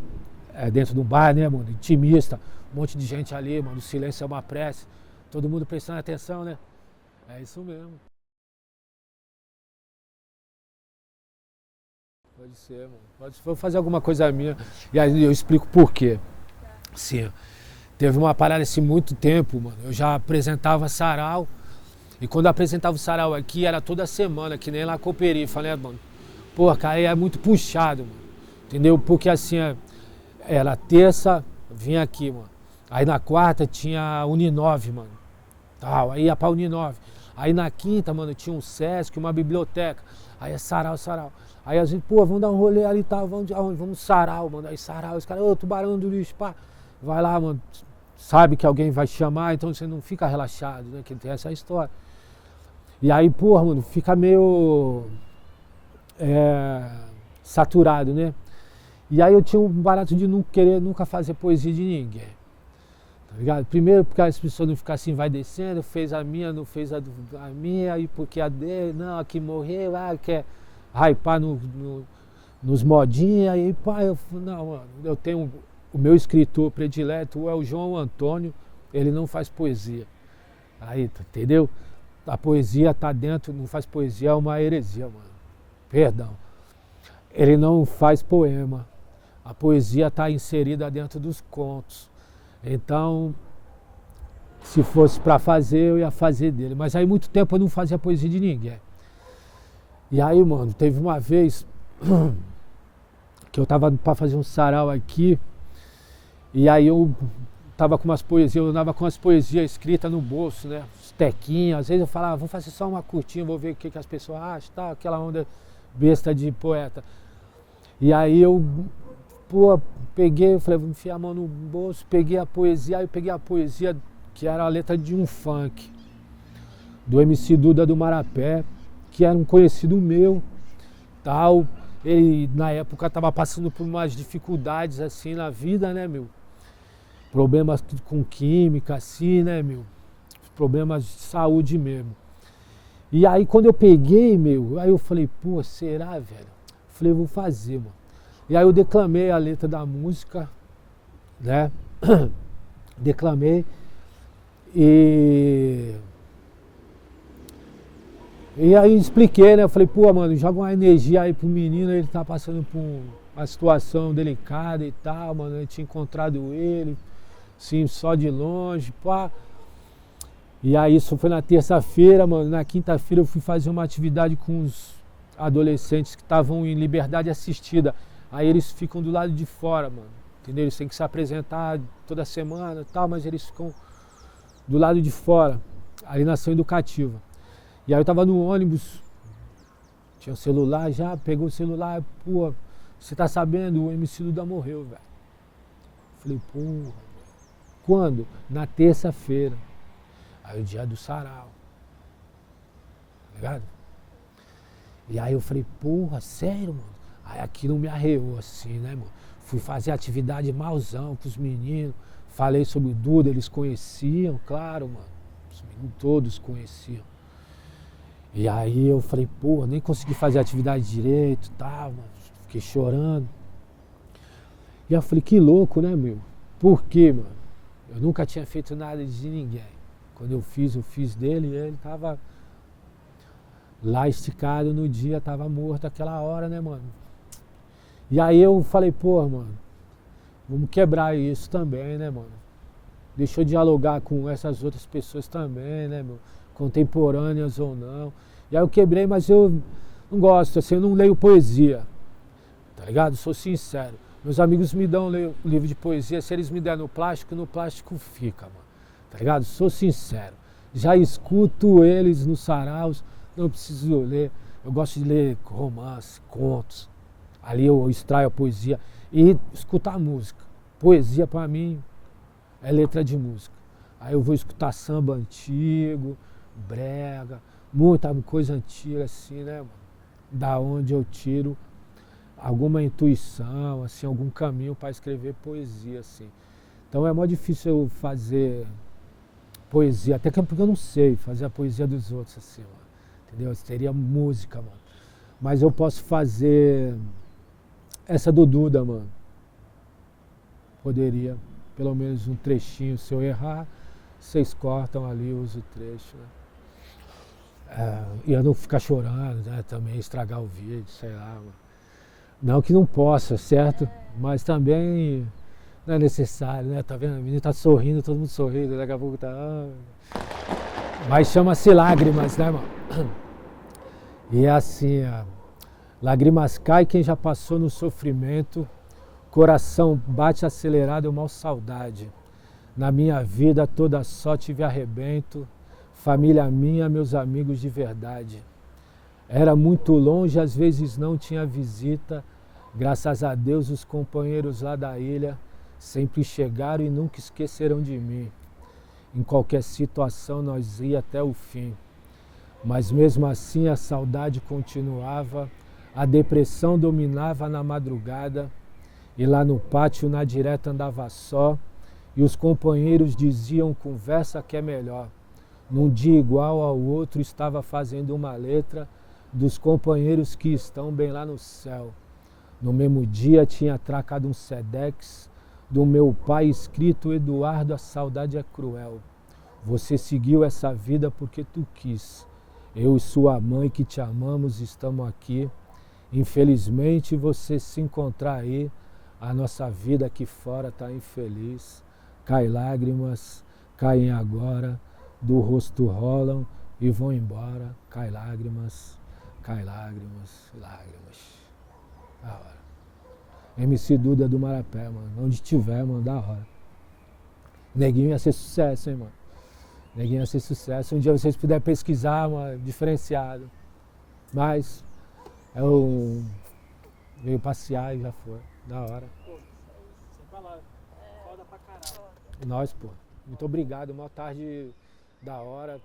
Speaker 1: dentro do bar, né, mano, intimista, um monte de gente ali, mano, o silêncio é uma prece, todo mundo prestando atenção, né? É isso mesmo. Pode ser, mano. Vou fazer alguma coisa minha. E aí eu explico por quê. Sim. Teve uma parada assim muito tempo, mano. Eu já apresentava sarau. E quando eu apresentava o sarau aqui, era toda semana, que nem lá com o Perifa, né, mano? Pô, cara, aí é muito puxado, mano. Entendeu? Porque assim, era terça, vinha aqui, mano. Aí na quarta tinha Uninove, mano. Tal, aí ia pra Uninove. Aí na quinta, mano, tinha um Sesc, uma biblioteca. Aí é sarau, sarau. Aí a gente, pô, vamos dar um rolê ali e tal, vamos de aonde? Vamos sarau, mano. Aí sarau, os caras, ô, Tubarão do Lixo, pá. Vai lá, mano. Sabe que alguém vai chamar, então você não fica relaxado, né? Que tem essa história. E aí, porra, mano, fica meio saturado, né? E aí eu tinha um barato de não querer nunca fazer poesia de ninguém. Tá ligado? Primeiro porque as pessoas não ficam assim, vai descendo, fez a minha, não fez a minha, e porque a dele, não, aqui morreu, quer hypar nos modinhos, aí pá, não, mano, eu tenho o meu escritor predileto é o João Antônio, ele não faz poesia. Aí, entendeu? A poesia tá dentro, não faz poesia, é uma heresia, mano. Perdão. Ele não faz poema. A poesia está inserida dentro dos contos. Então, se fosse para fazer, eu ia fazer dele. Mas aí muito tempo eu não fazia poesia de ninguém. E aí, mano, teve uma vez que eu tava para fazer um sarau aqui, e aí eu tava com umas poesias, eu andava com as poesias escritas no bolso, né? Os tequinhos, às vezes eu falava, vou fazer só uma curtinha, vou ver o que as pessoas acham, tá? Aquela onda besta de poeta. E aí eu, pô, peguei, eu falei, vou enfiar a mão no bolso, peguei a poesia, aí eu peguei a poesia que era a letra de um funk, do MC Duda do Marapé, que era um conhecido meu, tal. Ele, na época, estava passando por umas dificuldades, assim, na vida, né, meu? Problemas com química, assim, né, meu? Problemas de saúde mesmo. E aí, quando eu peguei, meu, aí eu falei, pô, será, velho? Falei, vou fazer, mano. E aí eu declamei a letra da música, né? Declamei e aí expliquei, né? Eu falei, pô, mano, joga uma energia aí pro menino, ele tá passando por uma situação delicada e tal, mano. Eu tinha encontrado ele, sim, só de longe, pá. E aí isso foi na terça-feira, mano. Na quinta-feira eu fui fazer uma atividade com os adolescentes que estavam em liberdade assistida. Aí eles ficam do lado de fora, mano. Entendeu? Eles têm que se apresentar toda semana e tal, mas eles ficam do lado de fora, ali na ação educativa. E aí eu tava no ônibus, tinha o celular já, pegou o celular, pô, você tá sabendo, o MC Duda morreu, velho. Falei, porra, quando? Na terça-feira. Aí o dia do sarau. Tá ligado? E aí eu falei, porra, sério, mano? Aí aquilo me arreou assim, né, mano? Fui fazer atividade malzão com os meninos, falei sobre o Duda, eles conheciam, claro, mano. Os meninos todos conheciam. E aí eu falei, porra, nem consegui fazer a atividade direito, tá, mano? Fiquei chorando. E eu falei, que louco, né, meu? Por quê, mano? Eu nunca tinha feito nada de ninguém. Quando eu fiz dele e ele tava lá esticado no dia, tava morto aquela hora, né, mano? E aí eu falei, pô, mano, vamos quebrar isso também, né, mano? Deixa eu dialogar com essas outras pessoas também, né, meu? Contemporâneas ou não. E aí eu quebrei, mas eu não gosto, assim, eu não leio poesia, tá ligado? Sou sincero. Meus amigos me dão o livro de poesia, se eles me derem no plástico fica, mano. Tá ligado? Sou sincero. Já escuto eles nos saraus, não preciso ler. Eu gosto de ler romance, contos. Ali eu extraio a poesia e escutar música. Poesia pra mim é letra de música. Aí eu vou escutar samba antigo, brega, muita coisa antiga assim, né, mano? Da onde eu tiro alguma intuição, assim, algum caminho para escrever poesia, assim. Então é mó difícil eu fazer poesia, até que porque eu não sei fazer a poesia dos outros assim, mano. Entendeu? Seria música, mano. Mas eu posso fazer essa do Duda, mano. Poderia, pelo menos um trechinho, se eu errar, vocês cortam ali, uso o trecho, né? E eu não ficar chorando, né? Também estragar o vídeo, sei lá, mano. Não que não possa, certo? Mas também não é necessário, né? Tá vendo? A menina tá sorrindo, todo mundo sorrindo, daqui a pouco tá. Mas chama-se Lágrimas, né, mano? E é assim, lágrimas cai quem já passou no sofrimento, coração bate acelerado, eu mal saudade. Na minha vida toda só tive arrebento, família minha, meus amigos de verdade. Era muito longe, às vezes não tinha visita, graças a Deus os companheiros lá da ilha sempre chegaram e nunca esqueceram de mim. Em qualquer situação nós ia até o fim. Mas mesmo assim a saudade continuava, a depressão dominava na madrugada, e lá no pátio na direta andava só, e os companheiros diziam conversa que é melhor. Num dia igual ao outro estava fazendo uma letra dos companheiros que estão bem lá no céu. No mesmo dia tinha atracado um Sedex do meu pai escrito Eduardo, a saudade é cruel. Você seguiu essa vida porque tu quis. Eu e sua mãe que te amamos estamos aqui. Infelizmente você se encontrar aí, a nossa vida aqui fora está infeliz. Cai lágrimas, caem agora, do rosto rolam e vão embora. Cai lágrimas, lágrimas. Da hora. MC Duda do Marapé, mano. Onde tiver, mano, da hora. Neguinho ia ser sucesso, hein, mano. Neguinho ia ser sucesso. Um dia vocês puderem pesquisar, mano, diferenciado. Mas eu veio passear e já foi. Da hora.
Speaker 2: Pô, sem palavras. Foda pra caralho.
Speaker 1: Nós, pô. Muito obrigado. Uma tarde da hora.